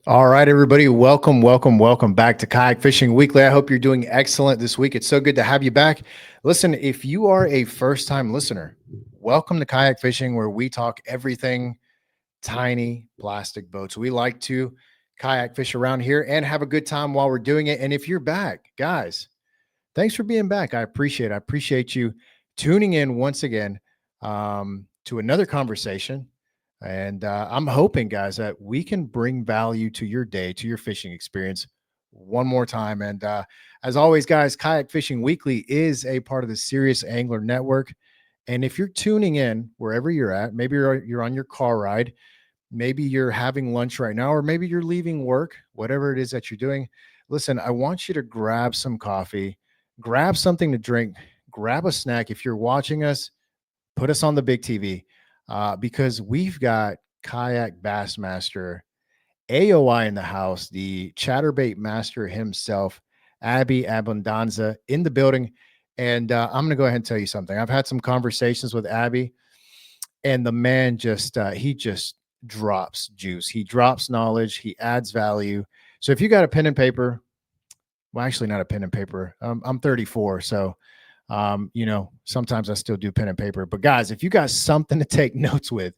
All right, everybody. Welcome back to Kayak Fishing Weekly. I hope you're doing excellent this week. It's so good to have you back. Listen, if you are a first time listener, welcome to Kayak Fishing, where we talk everything tiny plastic boats. We like to kayak fish around here and have a good time while we're doing it. And if you're back, guys, thanks for being back. I appreciate it. I appreciate you tuning in once again to another conversation. And I'm hoping, guys, that we can bring value to your day, to your fishing experience one more time. And as always, guys, Kayak Fishing Weekly is a part of the Serious Angler Network. And if you're tuning in wherever you're at, maybe you're on your car ride, maybe you're having lunch right now, or maybe you're leaving work, whatever it is that you're doing. Listen, I want you to grab some coffee, grab something to drink, grab a snack. If you're watching us, put us on the big TV because we've got Kayak Bassmaster AOY in the house, the Chatterbait master himself, Abby Abbondanza in the building. And I'm going to go ahead and tell you something. I've had some conversations with Abby, and the man he just drops juice. He drops knowledge. He adds value. So if you got a pen and paper, well, actually not a pen and paper. I'm 34, so sometimes I still do pen and paper. But guys, if you got something to take notes with,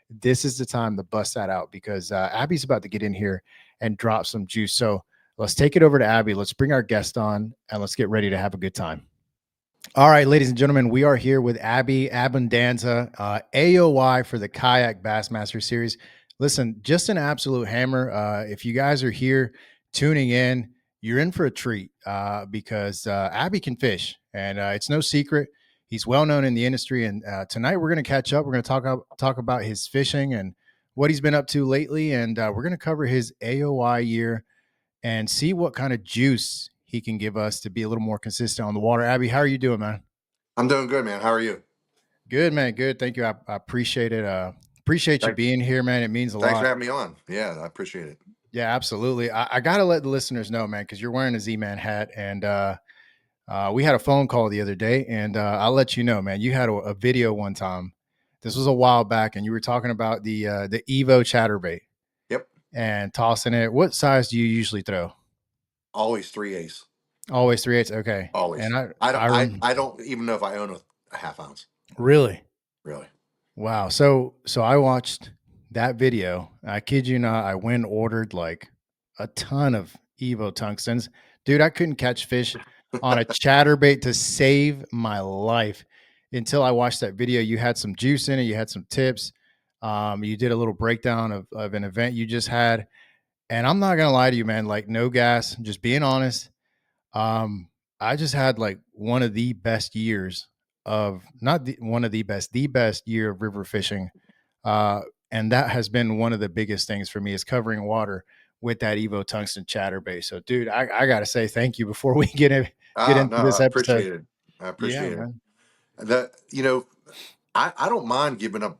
this is the time to bust that out because Abby's about to get in here and drop some juice. So let's take it over to Abby. Let's bring our guest on and let's get ready to have a good time. All right, ladies and gentlemen, we are here with Abby Abbondanza, AOY for the Kayak Bassmaster series. Listen, just an absolute hammer. If you guys are here tuning in, you're in for a treat because Abby can fish, and it's no secret. He's well known in the industry, and tonight we're going to catch up. We're going to talk about his fishing and what he's been up to lately, and we're going to cover his AOY year and see what kind of juice he can give us to be a little more consistent on the water. Abby, how are you doing, man? I'm doing good, man. How are you? Good, man. Good. Thank you. I appreciate it. Appreciate you Thank, being here, man. It means a thanks for lot. having me on. Yeah, I appreciate it. Yeah, absolutely. I got to let the listeners know, man, because you're wearing a Z-Man hat. And we had a phone call the other day, and I'll let you know, man. You had a video one time. This was a while back, and you were talking about the Evo chatterbait Yep. and tossing it. What size do you usually throw? Always three ace. Always 3/8. Okay. And Always. I don't even know if I own a half ounce. really. Really. Wow. So I watched that video. I kid you not, I went and ordered like a ton of Evo tungstens. Dude, I couldn't catch fish on a chatterbait to save my life until I watched that video. You had some juice in it, you had some tips. You did a little breakdown of an event you just had. And I'm not gonna lie to you, man, like no gas, just being honest. Um, I just had like one of the best years of not the, one of the best year of river fishing. Uh, and that has been one of the biggest things for me is covering water with that Evo tungsten chatterbait. So, dude, I gotta say thank you before we get Ah, no, into this I episode. appreciate it. I Yeah, appreciate it. man. That I don't mind giving up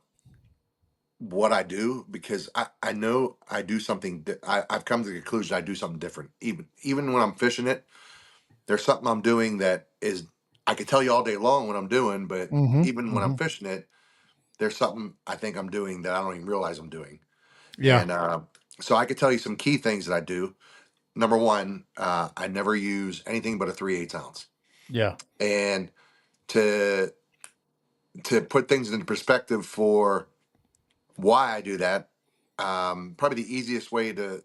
what I do because I know I do something. I've come to the conclusion I do something different. Even when I'm fishing it, there's something I'm doing that is I could tell you all day long what I'm doing, but Mm-hmm. even when I'm Mm-hmm. fishing it, there's something I think I'm doing that I don't even realize I'm doing. Yeah. And so I could tell you some key things that I do. Number one, I never use anything but a 3/8 ounce. Yeah. And to to put things into perspective for why I do that, probably the easiest way to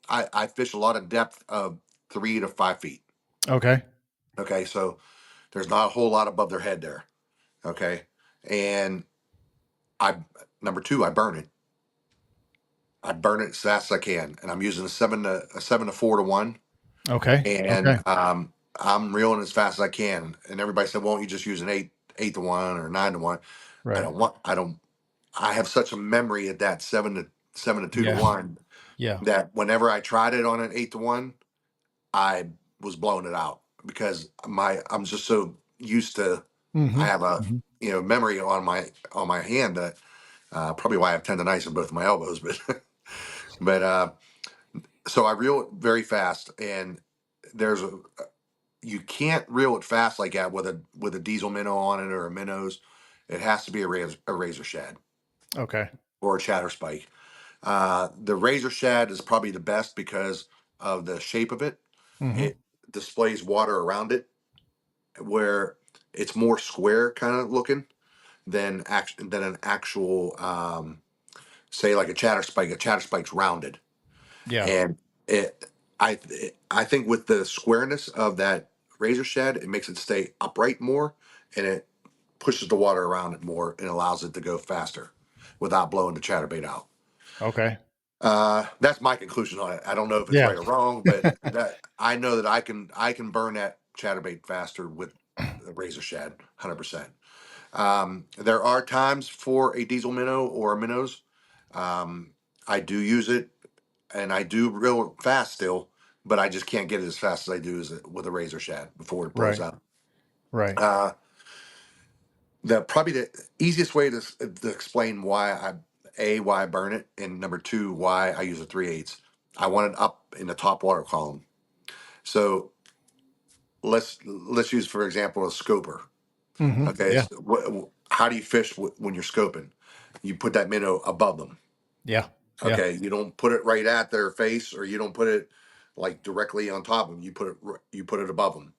I fish a lot of depth of 3 to 5 feet. Okay. Okay, so there's not a whole lot above their head there. Okay, and I number two, I burn it. I burn it as fast as I can, and I'm using a 7 to 4 to 1. Okay. And Okay. I'm reeling as fast as I can. And everybody said, "Won't you just use an 8 to 1 or 9 to 1?" I Right. don't want. I don't. I have such a memory at that 7 to 2 to Yeah. 1 Yeah. that whenever I tried it on an 8 to 1, I was blowing it out because I'm just so used to. Mm-hmm. I have a Mm-hmm. memory on my hand that probably why I have tendonitis in both my elbows, but but so I reel it very fast, and there's a you can't reel it fast like that with a diesel minnow on it or a minnows. It has to be a razor shad Okay. or a chatter spike. The razor shad is probably the best because of the shape of it. Mm-hmm. It displays water around it, where it's more square kind of looking than an actual say like a chatter spike. A chatter spike's rounded, Yeah. and it I think with the squareness of that razor shad, it makes it stay upright more, and it pushes the water around it more and allows it to go faster without blowing the chatterbait out. Okay. That's my conclusion on it. I don't know if it's Yeah. right or wrong, but that I know that I can burn that chatterbait faster with a razor shad, 100%. There are times for a diesel minnow or a minnows. Um, I do use it, and I do real fast still, but I just can't get it as fast as I do with a razor shad before it blows Right. out. Right. Uh, the probably the easiest way to explain why I burn it, and number two why I use a 3/8. I want it up in the top water column. So let's use for example a scoper. Mm-hmm. Okay, Yeah. how do you fish when you're scoping? You put that minnow above them. Yeah. Yeah. Okay, you don't put it right at their face, or you don't put it like directly on top of them. You put it above them.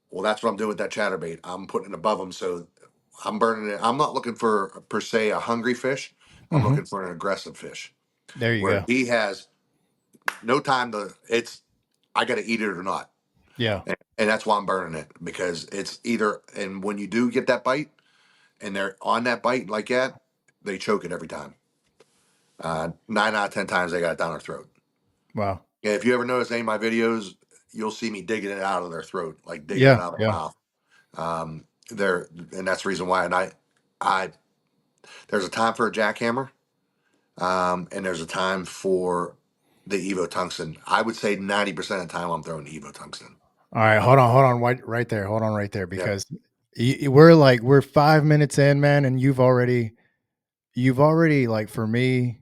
Well, that's what I'm doing with that chatterbait. I'm putting it above them, so I'm burning it. I'm not looking for per se a hungry fish. I'm Mm-hmm. looking for an aggressive fish There you where go. he has no time to. It's I got to eat it or not, Yeah. and that's why I'm burning it because it's either. And when you do get that bite, and they're on that bite like that, they choke it every time. 9 out of 10 times they got it down their throat. Wow. And if you ever notice any of my videos, you'll see me digging it out of their throat, like digging it Yeah. out of their Yeah. mouth. There, and that's the reason why. And I, there's a time for a jackhammer, and there's a time for the Evo tungsten. I would say 90% of the time I'm throwing Evo tungsten. All right. Hold on, right there. Hold on, right there, Yeah. because we're 5 minutes in, man, and you've already like for me.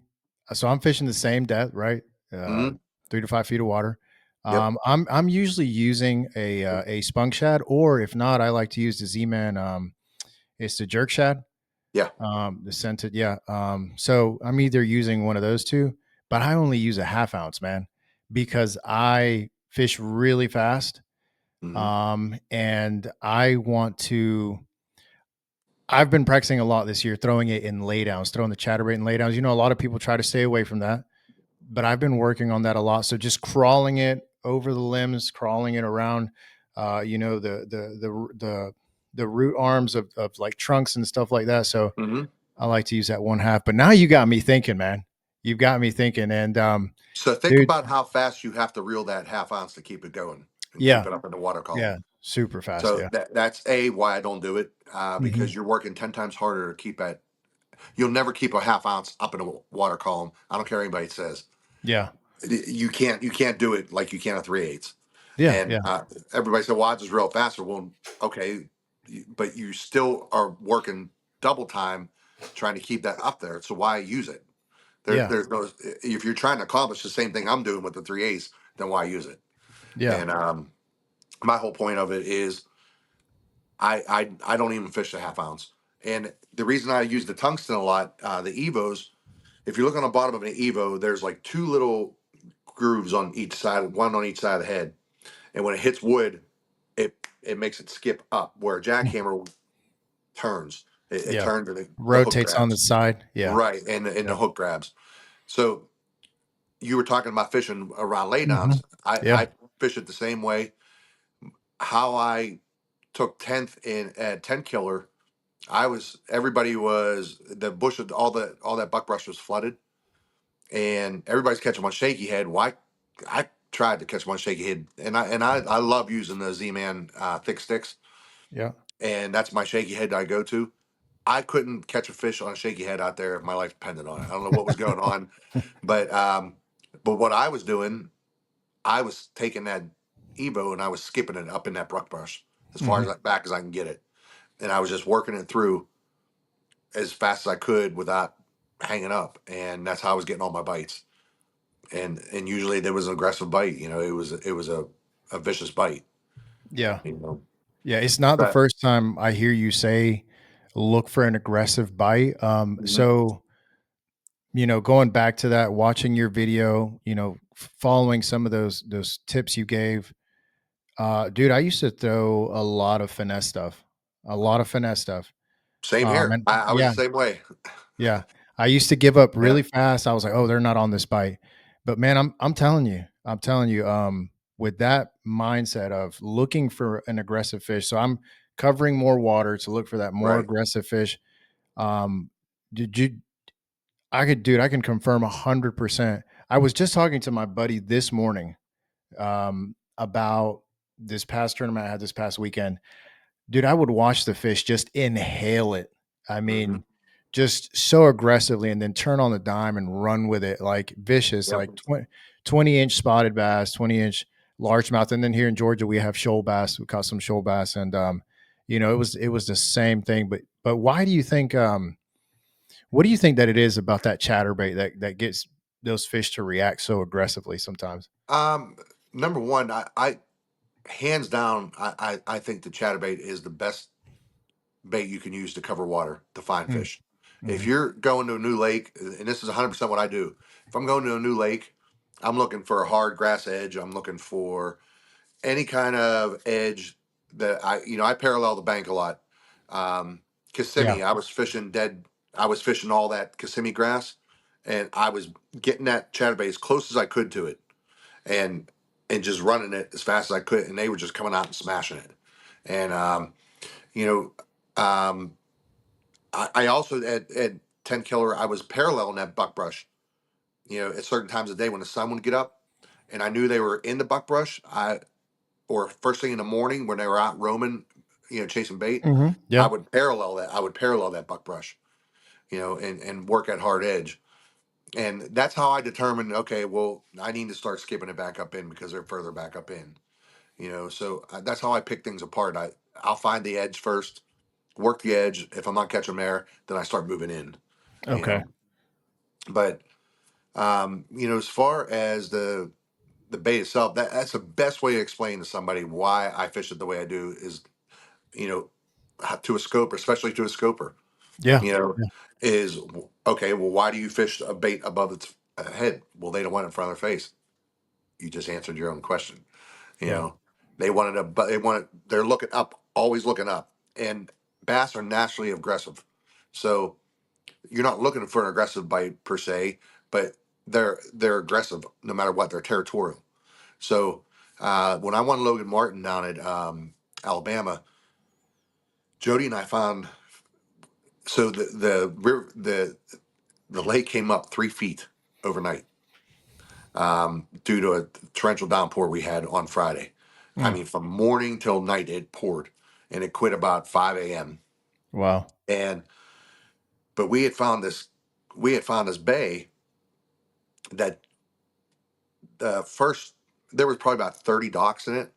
So I'm fishing the same depth, right? Uh, Hmm. 3 to 5 feet of water. Yep. I'm usually using a spunk shad, or if not, I like to use the Z-Man. It's the jerk shad. Yeah. The scented, yeah. So I'm either using one of those two, but I only use a half ounce, man, because I fish really fast. Hmm. And I want to. I've been practicing a lot this year, throwing it in laydowns, throwing the chatterbait in laydowns. You know, a lot of people try to stay away from that, but I've been working on that a lot. So just crawling it over the limbs, crawling it around, the root arms of like trunks and stuff like that. So Hmm. I like to use that one half. But now you got me thinking, man. You've got me thinking, and So think dude, about how fast you have to reel that half ounce to keep it going and keep yeah, it up in the water column. yeah, super fast, So yeah. that's a why I don't do it, because Hmm. you're working 10 times harder to keep that. You'll never keep a half ounce up in a water column. I don't care what anybody says. Yeah, You can't do it like you can a 3/8. yeah, And yeah, everybody said, "Well, I just real faster." Well, okay, but you still are working double time trying to keep that up there. So why use it? yeah, There's no. If you're trying to accomplish the same thing I'm doing with the 3/8, then why use it? yeah. And my whole point of it is I don't even fish the half ounce. And the reason I use the tungsten a lot, the Evos, if you look on the bottom of an Evo, there's like two little grooves on each side, one on each side of the head. And when it hits wood, it makes it skip up. Where a jackhammer turns, it Yeah. turns and the hook Rotates on the grabs. side. Yeah. Right, and Yeah. the hook grabs. So you were talking about fishing around Hmm. laydowns. I Yeah. fish it the same way. How I took 10th in at 10 killer, everybody was the bush of all that buckbrush was flooded, and everybody's catching one shaky head. Why? I tried to catch one shaky head, and I love using the Z-Man thick sticks, Yeah. and that's my shaky head that I go to. I couldn't catch a fish on a shaky head out there if my life depended on it. I don't know what was going on, but but what I was doing, I was taking that Evo and I was skipping it up in that buckbrush as far Hmm. as back as I can get it, and I was just working it through as fast as I could without hanging up, and that's how I was getting all my bites. And usually there was an aggressive bite. It was a vicious bite. Yeah. You know, Yeah. It's not the but first time I hear you say look for an aggressive bite. Mhm. So going back to that, watching your video, following some of those tips you gave, dude, I used to throw a lot of finesse stuff. Same here. And I was yeah, the same way. yeah, I used to give up Yeah. really fast. I was like, oh, they're not on this bite, but man, I'm telling you, with that mindset of looking for an aggressive fish, so I'm covering more water to look for that more Right. aggressive fish. Um, did you I can confirm 100%. I was just talking to my buddy this morning about this past tournament I had this past weekend. Dude, I would watch the fish just inhale it. I Hmm. mean, just so aggressively and then turn on the dime and run with it like vicious, Yep. like 20-inch spotted bass, 20-inch largemouth. And then here in Georgia, we have shoal bass. We caught some shoal bass. And it was the same thing. But why do you think what do you think that it is about that chatterbait that gets those fish to react so aggressively sometimes? Um, Number one, I hands down, I think the chatterbait is the best bait you can use to cover water to find Mm, fish. If mhm. you're going to a new lake, and this is 100% what I do, if I'm going to a new lake, I'm looking for a hard grass edge. I'm looking for any kind of edge that I parallel the bank a lot. Um, Yeah. Kissimmee, I was fishing all that Kissimmee grass, and I was getting that chatterbait as close as I could to it, and just running it as fast as I could, and they were just coming out and smashing it. And you know, I also at 10 killer, I was paralleling that buckbrush. At certain times of the day when the sun would get up, and I knew they were in the buckbrush, or first thing in the morning when they were out roaming, chasing bait, I Yeah. would parallel that. I would parallel that buckbrush, and work at hard edge. And that's how I determined, okay, well, I need to start skipping it back up in because they're further back up in. So that's how I pick things apart. I'll find the edge first, work the edge. If I'm not catching them there, then I start moving in. You Okay. know, but as far as the bait itself, that's the best way to explain to somebody why I fish it the way I do is, you know, to a scoper, especially to a scoper, Yeah. you know, Yeah. is okay. Well, why do you fish a bait above its head? Well, they don't want it in front of their face. You just answered your own question. You Yeah. know, they wanted a, but they want it. They're looking up, always looking up, and bass are naturally aggressive. So you're not looking for an aggressive bite per se, but they're aggressive no matter what. They're territorial. So when I won Logan Martin down at Alabama, Jody and I found, so the lake came up 3 feet overnight, due to a torrential downpour we had on Friday. I Mm. mean, from morning till night it poured, and it quit about 5 a.m. Wow. And but we had found this bay that first there was probably about 30 docks in it.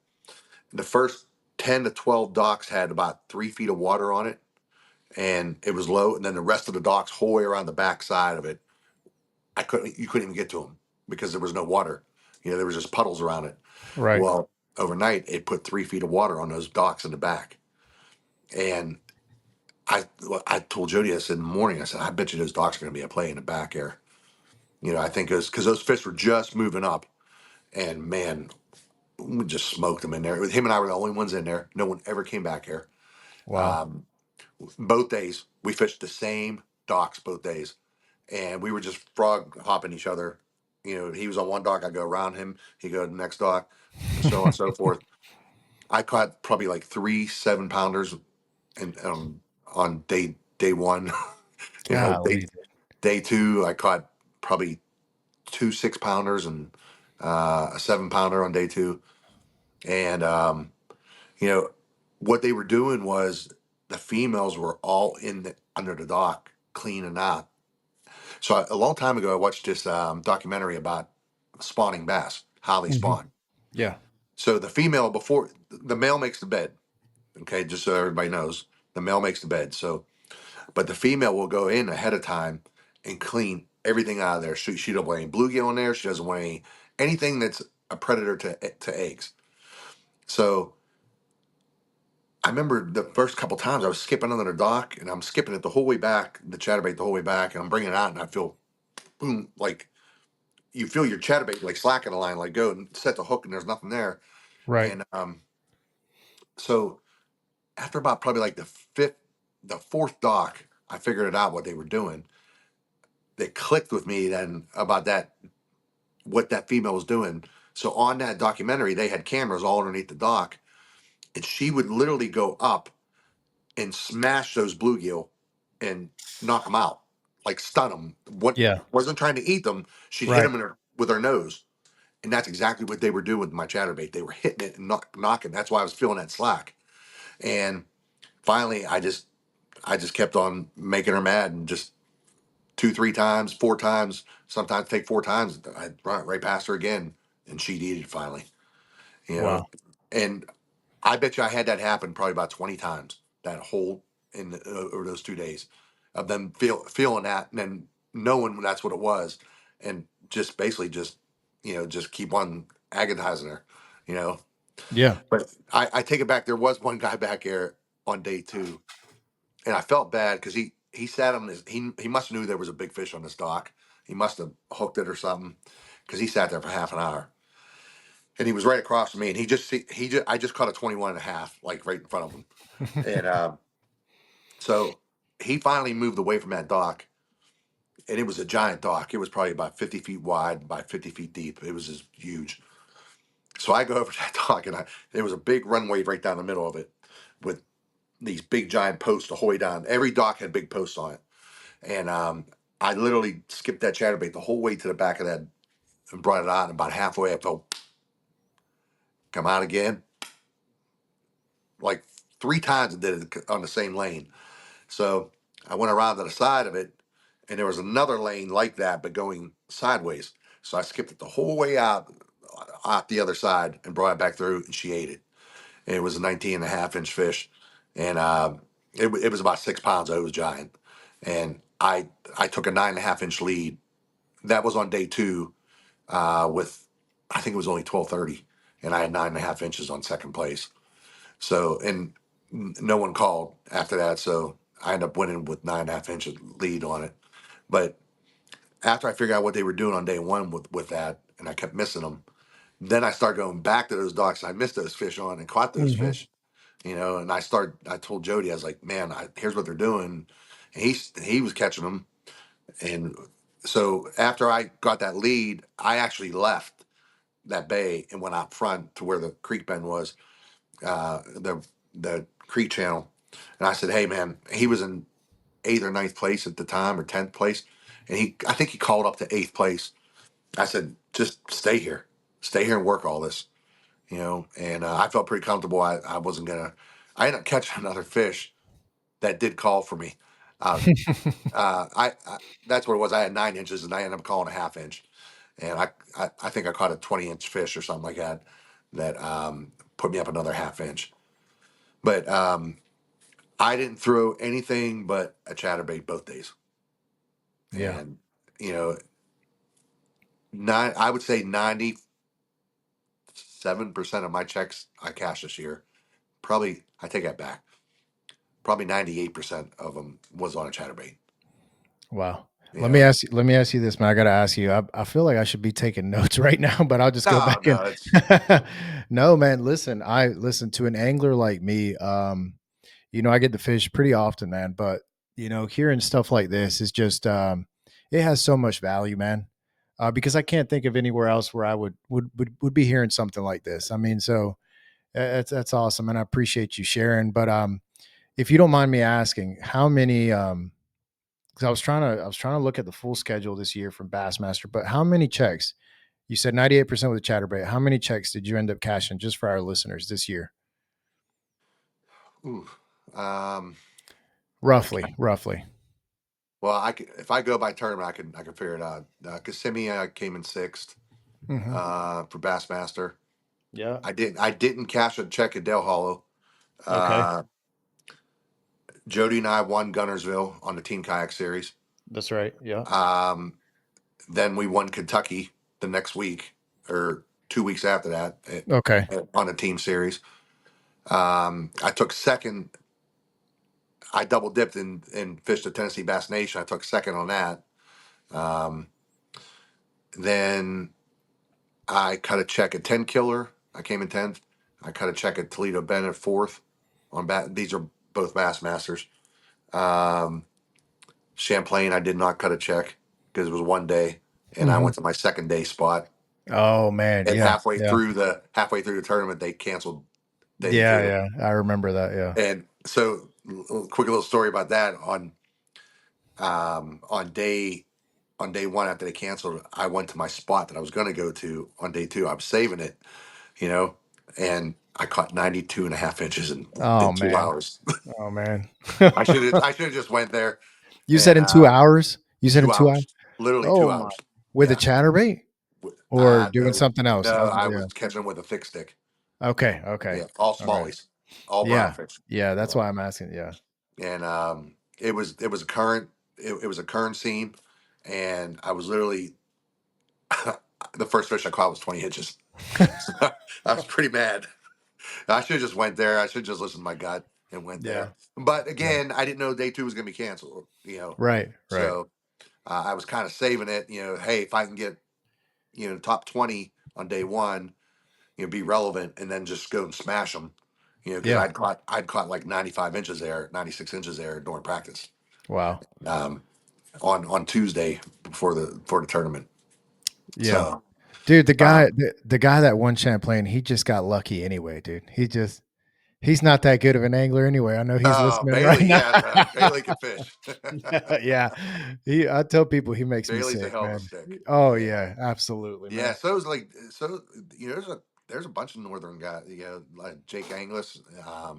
The first 10 to 12 docks had about 3 feet of water on it, and it was low. And then the rest of the docks, whole way around the back side of it, you couldn't even get to them because there was no water. There was just puddles around it. Right. Well, overnight it put 3 feet of water on those docks in the back, and I told Jody, I said in the morning, I said, I bet you those docks are going to be a play in the back here. I think it was because those fish were just moving up, and man, we just smoked them in there. Him and I were the only ones in there. No one ever came back here. Wow. Um, both days we fished the same docks both days, and we were just frog hopping each other. He was on one dock, I go around him, he go to the next dock, so on and so forth. I caught probably like 3 7 pounders, and on day one. Day Golly. day two I caught probably 2 6 pounders and a 7 pounder on day two. And you know what they were doing was the females were all under the dock cleaning out. So a long time ago, I watched this documentary about spawning bass, how they Mhm. spawn. Yeah. So the female, before the male makes the bed, okay, just so everybody knows, the male makes the bed. So, but the female will go in ahead of time and clean everything out of there. She don't want any bluegill in there. She doesn't want anything that's a predator to eggs. So I remember the first couple times I was skipping under the dock, and I'm skipping it the whole way back, the chatterbait the whole way back, and I'm bringing it out, and I feel boom, like you feel your chatterbait like slacking the line, like go and set the hook, and there's nothing there. Right. And so after about probably like the fourth dock, I figured it out what they were doing. They clicked with me then about that, what that female was doing. So on that documentary, they had cameras all underneath the dock, and she would literally go up and smash those bluegill and knock them out, like stun them. What Yeah. wasn't trying to eat them, she'd hit Right. them with her nose, and that's exactly what they were doing with my chatterbait. They were hitting it and knocking. That's why I was feeling that slack. And finally, I just kept on making her mad, and just two, three times, four times, sometimes take four times. I'd run right past her again, and she'd eat it finally. You know, Wow. and I bet you I had that happen probably about 20 times that whole over those 2 days of them feeling that and then knowing that's what it was, and just basically just just keep on agonizing her, you know. Yeah. But I take it back. There was one guy back there on day two, and I felt bad because he sat on his he must have knew there was a big fish on this dock. He must have hooked it or something because he sat there for half an hour, and he was right across from me, and he just I just caught a 21 and a half like right in front of him, and so he finally moved away from that dock, and it was a giant dock. It was probably about 50 feet wide by 50 feet deep. It was just huge. So I go over to that dock, and there was a big runway right down the middle of it with these big giant posts to hoist down. Every dock had big posts on it, and I literally skipped that chatterbait the whole way to the back of that and brought it out. And about halfway, I felt come out again, like three times. It did it on the same lane. So I went around to the side of it, and there was another lane like that, but going sideways. So I skipped it the whole way out the other side and brought it back through, and she ate it. And it was a 19 and a half inch fish, and it was about 6 pounds. It was giant, and I took a 9.5 inch lead. That was on day two, with I think it was only 12:30, and I had 9.5 inches on second place. So and no one called after that. So I ended up winning with 9.5 inches lead on it. But after I figured out what they were doing on day one with that, and I kept missing them, then I started going back to those docks I missed those fish on and caught those Hmm. fish. And I told Jody, I was like, man, here's what they're doing. And he was catching them. And so after I got that lead, I actually left that bay and went out front to where the creek bend was, the creek channel. And I said, hey man, he was in eighth or ninth place at the time, or 10th place. And I think he called up to eighth place. I said, just stay here and work all this, And I felt pretty comfortable. I wasn't gonna. I ended up catching another fish that did call for me. Uh, I that's what it was. I had 9 inches, and I ended up calling a half inch, and I think I caught a 20 inch fish or something like that. That put me up another half inch. But I didn't throw anything but a chatterbait both days, Yeah. and you know, I would say 97% of my checks I cashed this year. Probably I take that back. Probably 98% of them was on a chatterbait. Wow. You know, Let me ask you this, man. I got to ask you. I feel like I should be taking notes right now, but I'll just go no, back and no, it's no, man, listen. I listen to an angler like me. I get to fish pretty often, man, but hearing stuff like this is just it has so much value, man. Because I can't think of anywhere else where I would be hearing something like this. I mean, so that's awesome, and I appreciate you sharing. But if you don't mind me asking, how many because I was trying to look at the full schedule this year from Bassmaster, but how many checks? You said 98% with the chatterbait. How many checks did you end up cashing just for our listeners this year? ooh, um, Roughly. well, if I go by tournament, I can figure it out. Kissimmee, I came in sixth Hmm. for Bassmaster. Yeah. I didn't cash a check at Dale Hollow. Okay. Uh, Jody and I won Gunnersville on the Team Kayak Series. That's right. Yeah. Um, then we won Kentucky the next week, or 2 weeks after that, Okay. on a team series. I took second. I double dipped and fished the Tennessee Bass Nation. I took second on that. Then I cut a check at 10 Killer. I came in 10th. I cut a check at Toledo Bend at 4th. These are both Bassmasters. Um, Champlain, I did not cut a check because it was one day, and I Hmm. went to my second day spot. Oh man, And yeah, yeah, halfway through the tournament, they canceled day yeah, 2. yeah. I remember that. Yeah. And so, quick little story about that. On day 1 after they canceled, I went to my spot that I was going to go to on day 2. I was saving it, you know, and I caught 92.5 inches Oh in two man. hours. Oh man. I should have just went there You said and in 2 hours. You said in two 2 hours. hours, literally Oh two my. hours. With a Yeah. chatterbait or doing No, something else. no, I Yeah. was catching them with a thick stick. Okay. Okay. Yeah, all All right. smallies, all brown Yeah. fish. Yeah. That's Yeah, why I'm asking. Yeah. and it was a current, it was a current seam, and I was literally the first fish I caught was 20 inches. So I was pretty mad. I should have just went there. I should just listened to my gut and went Yeah. there. But Yeah. again, I didn't know day 2 was going to be canceled. Right. Right. So I was kind of saving it. Hey, if I can get top 20 on day 1, be relevant, and then just go and smash them. Because Yeah. I'd caught like 95 inches there, 96 inches there during practice. Wow. Um, on Tuesday for the tournament. Yeah. So Dude, um, the guy that won Champlain, he just got lucky anyway, dude. He's not that good of an angler anyway. I know he's listening right Bailey, now. yeah, Bailey can fish. Yeah. I tell people he makes me Bailey's a sick, hell of a man. stick. Oh Yeah, yeah, absolutely, yeah. man. There's a bunch of northern guys. Like Jake Anglis,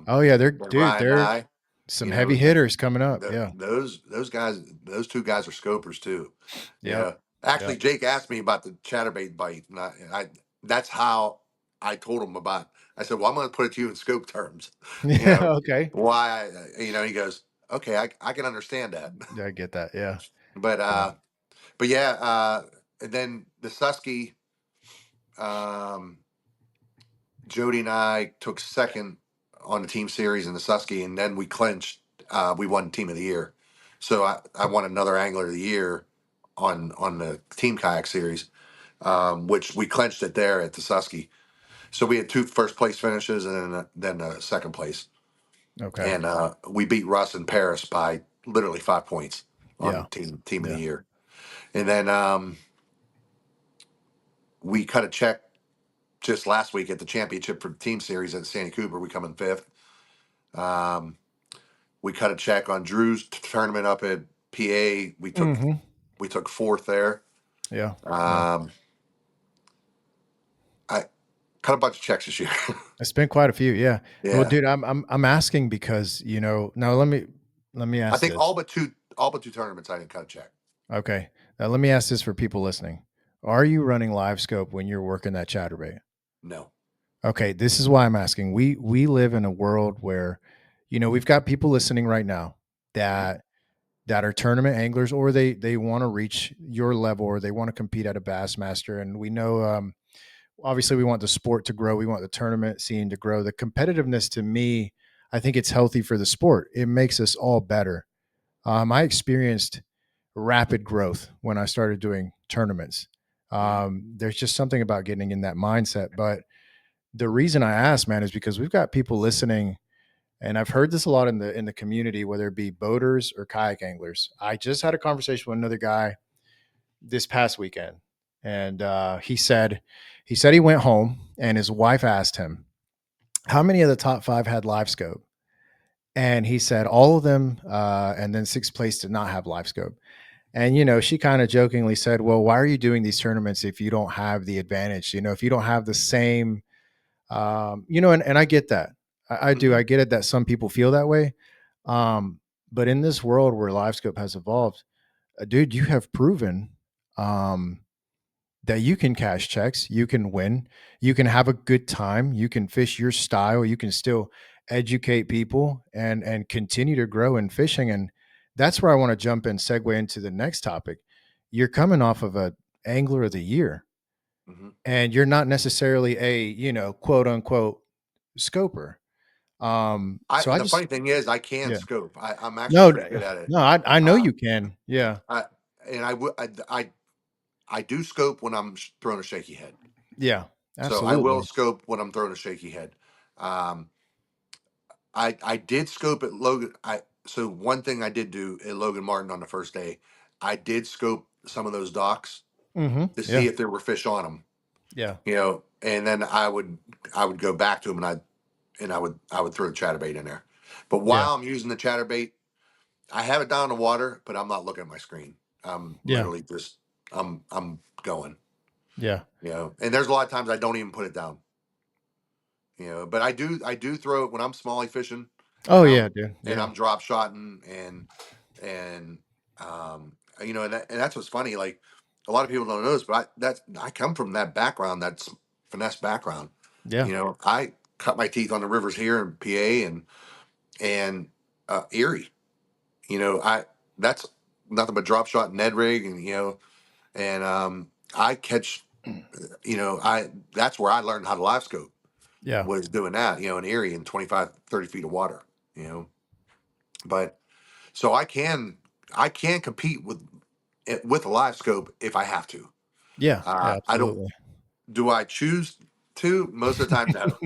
Oh yeah, and Ryan they're Nye. some heavy hitters coming up. Yeah. Those guys, those two guys are scopers too. Yep. Actually, Yep. Jake asked me about the chatterbait bite, and that's how I told him about. I said, "Well, I'm going to put it to you in scope terms." You Yeah. know Okay. why? He goes, "Okay, I can understand that." Yeah, I get that. Yeah. but Yeah. uh, but yeah, and then the Susky, um, Jody and I took second on the team series in the Susky, and then we clinched. We won Team of the Year, so I won another Angler of the Year on the team kayak series, which we clinched it there at the Susky. So we had two first place finishes and then second place, Okay. and we beat Russ in Paris by literally 5 points Yeah. on team of the Yeah. year. And then we cut a check just last week at the championship for the team series at Sandy Cooper. We come in fifth. Um, we cut a check on Drew's tournament up at PA. We took Hmm. we took fourth there. Yeah. Yeah. Um, I cut a bunch of checks this year. It's been quite a few. Yeah. Well, Yeah, dude, I'm asking because now let me I ask think this. all but two tournaments I didn't cut a check. Okay. Now let me ask this for people listening. Are you running live scope when you're working that chatterbait? No. Okay, this is why I'm asking. We live in a world where, we've got people listening right now Mhm. that are tournament anglers, or they want to reach your level, or they want to compete at a Bassmaster. And we know, obviously, we want the sport to grow. We want the tournament scene to grow. The competitiveness, to me, I think it's healthy for the sport. It makes us all better. I experienced rapid growth when I started doing tournaments. Mhm. There's just something about getting in that mindset. But the reason I ask, man, is because we've got people listening, and I've heard this a lot in the community, whether it be boaters or kayak anglers. I just had a conversation with another guy this past weekend, and he said he went home and his wife asked him how many of the top five had live scope, and he said all of them, and then sixth place did not have live scope. And she kind of jokingly said, "Well, why are you doing these tournaments if you don't have the advantage? If you don't have the same." And I get that. I do. Mhm. I get it that some people feel that way. But in this world where LiveScope has evolved, dude, you have proven um, that you can cash checks, you can win, you can have a good time, you can fish your style, you can still educate people and continue to grow in fishing. And that's where I want to jump and segue into the next topic. You're coming off of a angler of the year, Mhm. and you're not necessarily a quote unquote scoper. So I The just funny thing is, I can yeah. scope. I'm actually No, pretty good at it. no, I know Uh, you can. Yeah. I and I would I do scope when I'm throwing a shaky head. Yeah, So I will absolutely. scope when I'm throwing a shaky head. Um, I did scope at Logan. So one thing I did do at Logan Martin on the first day, I did scope some of those docks to Yeah, see if there were fish on them. yeah, And then I would go back to them, and I would throw the chatterbait in there. But yeah, while I'm using the chatterbait, I have it down in the water, but I'm not looking at my screen. I'm yeah, literally just I'm going. yeah. And there's a lot of times I don't even put it down. But I do throw it when I'm smallie fishing, Oh and yeah, I'm dude. and Yeah, I'm drop shotting, and um and that's what's funny. Like, a lot of people don't notice, but I come from that background, that's finesse background. yeah, I cut my teeth on the rivers here in PA and Erie. I That's nothing but drop shot Ned rig, and I catch. I That's where I learned how to live scope, yeah, was doing that, in Erie in 25, 30 feet of water, but so I can compete with a live scope if I have to. yeah, yeah. I don't. Absolutely. Do I choose to? Most of the time, no.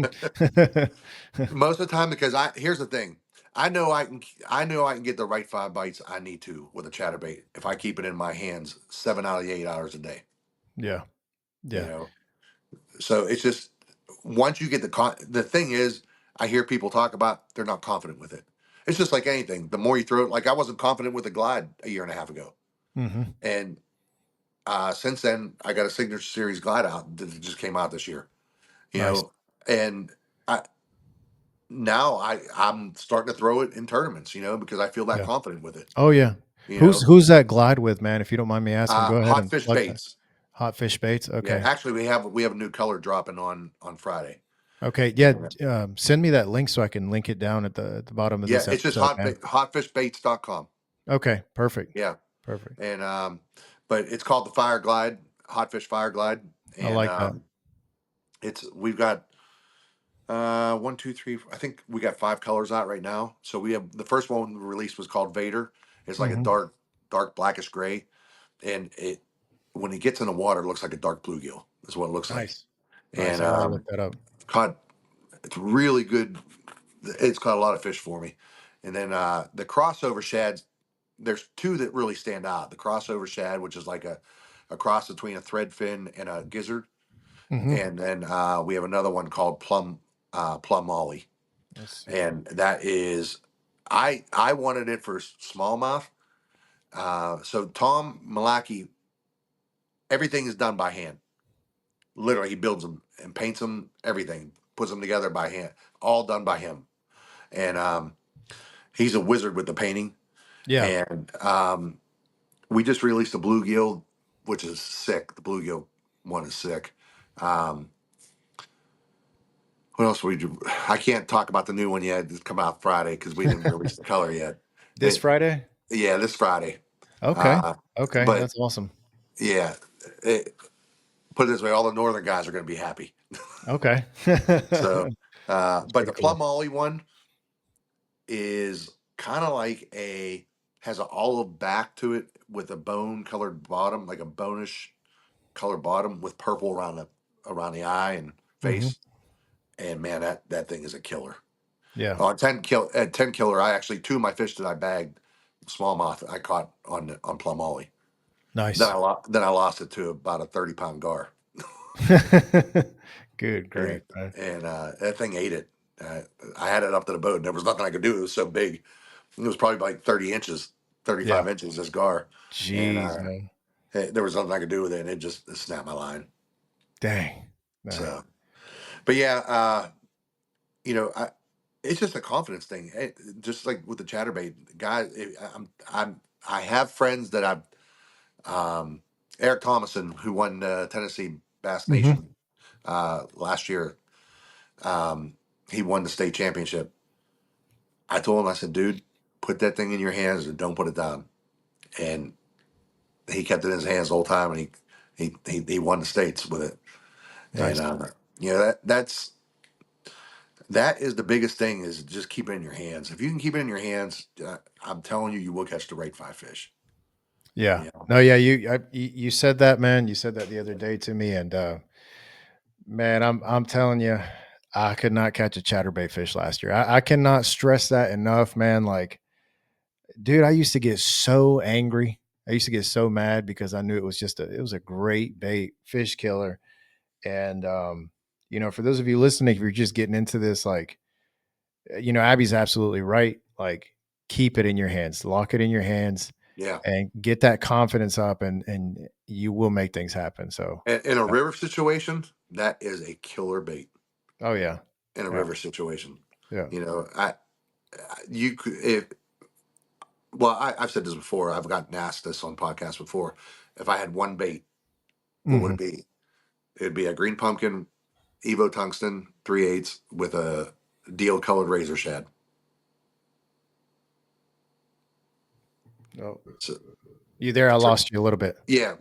Most of the time, because here's the thing. I know I can get the right 5 bites I need to with a chatterbait if I keep it in my hands 7 out of the 8 hours a day. Yeah, You yeah, know, so it's just, once you get the thing is, I hear people talk about they're not confident with it. It's just like anything. The more you throw it, like, I wasn't confident with the glide a year and a half ago, and since then I got a signature series glide out that just came out this year. You nice. know, and I now I'm starting to throw it in tournaments. Because I feel that Yeah. confident with it. Oh yeah. You Who's know, who's that glide with, man? If you don't mind me asking, go ahead Hot and fish plug that. baits. Hot fish baits. Yeah, Okay. actually, we have a new color dropping on Friday. Okay. Yeah. And, Send me that link so I can link it down at the bottom of yeah, this it's just episode, man. hotfishbaits.com. Okay. Perfect. Yeah, Perfect. and but it's called the Fire Glide, Hot Fish Fire Glide, I and like that. we've got 1, 2, 3. I think we got 5 colors out right now. So we have the first one we released was called Vader. It's like a Hmm. dark blackish gray, and when it gets in the water, it looks like a dark bluegill. Is what it looks like. Nice. Nice. And I gotta look that up. caught it's really good. It's caught a lot of fish for me. And then the crossover shads. There's two that really stand out. The crossover shad, which is like a cross between a threadfin and a gizzard, Hmm. and then we have another one called plum molly, Let's see. and that is, I wanted it for smallmouth. So Tom Malaki, everything is done by hand. Literally, he builds them and paints them, everything, puts them together by hand, all done by him. And he's a wizard with the painting. Yeah. And we just released a bluegill, which is sick. The bluegill one is sick. Um, what else we do? I can't talk about the new one yet. It's come out Friday because we didn't release the color yet. This It, Friday. yeah, this Friday. Okay. Uh, Okay. but That's awesome. yeah, put it this way, all the northern guys are going to be happy. Okay. So, That's but pretty the cool. plum molly one is kind of like has an olive back to it with a bone colored bottom, like a bonish colored bottom with purple around the eye and Hmm. face. And man, that thing is a killer. Yeah. On 10 killer, I actually, two of my fish that I bagged, smallmouth, I caught on plum molly. Nice. Then I lost it to about a 30-pound gar, Good and grief, man. that thing ate it. Uh, I had it up to the boat, and there was nothing I could do. It was so big. It was probably like 30 inches, Yeah. 35 inches, this gar, and Jeez, man. there was nothing I could do with it, and it snapped my line. Dang. Dang. So, but yeah, it's just a confidence thing. Just like with the chatterbait, guys. I have friends that Eric Thomason, who won Tennessee Bass Hmm. Nation last year. Um, he won the state championship. I told him, I said, dude, put that thing in your hands and don't put it down. And he kept it in his hands the whole time, and he won the states with it. And Nice. that is the biggest thing, is just keep it in your hands. If you can keep it in your hands, I'm telling you, you will catch the right 5 fish. Yeah. You know, No, yeah, you said that, man. You said that the other day to me, and man, I'm telling you, I could not catch a chatterbait fish last year. I cannot stress that enough, man. Like, dude, I used to get so angry. I used to get so mad because I knew it was a great bait, fish killer. And for those of you listening, if you're just getting into this, like, Abby's absolutely right. Like, keep it in your hands, lock it in your hands, yeah. and get that confidence up, and you will make things happen. So, In a uh, river situation, that is a killer bait. oh yeah, In a yeah, river situation, yeah. you know, you could if well, I've said this before. I've gotten asked this on podcasts before. If I had one bait, what would Hmm. it be? It'd be a green pumpkin Evo tungsten 3/8 with a deal colored razor shad. Oh, So, you there? I so lost you a little bit. yeah,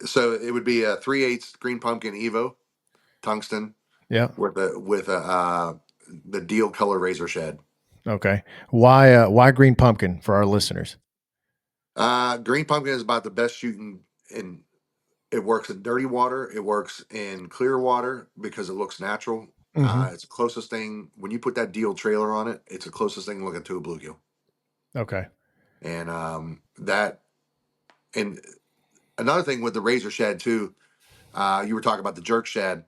so it would be a 3/8 green pumpkin Evo tungsten Yeah. with the deal color razor shad. Okay. Why green pumpkin for our listeners? Green pumpkin is about the best shooting in. It works in dirty water. It works in clear water because it looks natural. Hmm. It's the closest thing when you put that deal trailer on it. It's the closest thing looking to a bluegill. Okay. And that and another thing with the razor shad too. You were talking about the jerk shad.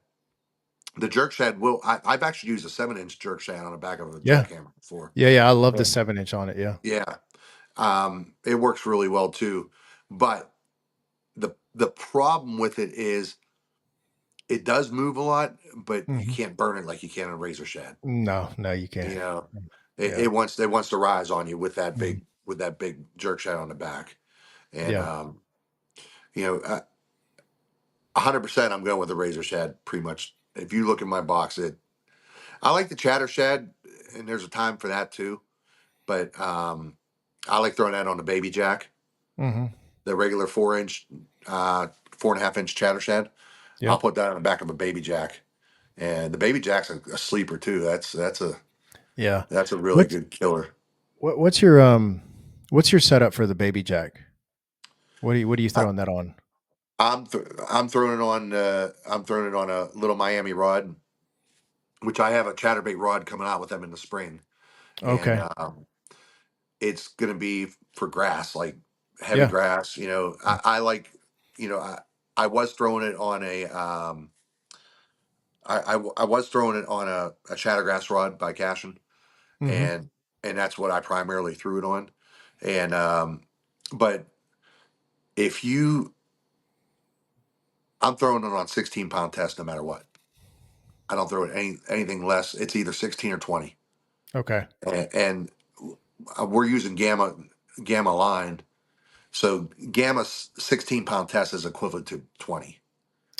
The jerk shad will. I've actually used a 7-inch jerk shad on the back of a Yeah. jackhammer before. Yeah. Yeah. I love the Yeah. 7-inch on it. Yeah. Yeah, it works really well too. But the problem with it is it does move a lot, but you Hmm. can't burn it like you can a razor shad. No, no, you You can't. know, Yeah. it wants to rise on you Mhm. with that big jerk shad on the back, and Yeah. 100% I'm going with the razor shad. Pretty much, if you look in my box, I like the chatter shad, and there's a time for that too. But I like throwing that on the baby jack, Hmm. the regular 4-inch, 4.5-inch chatter shad. I'll Yep. put that on the back of a baby jack, and the baby jack's a sleeper too. Yeah. That's a really What's good killer. what's your setup for the baby jack? What are you I, throwing that on? I'm throwing it on a little Miami rod, which I have a Chatterbait rod coming out with them in the spring, and Okay. it's gonna be for grass, like heavy Yeah. grass. I like, you know, I was throwing it on I was throwing it on a Chattergrass rod by Cashin, Hmm. and that's what I primarily threw it on, and but if you I'm throwing it on 16-pound test no matter what. I don't throw it anything less. It's either 16 or 20. Okay. And we're using gamma line. So gamma 16-pound test is equivalent to 20.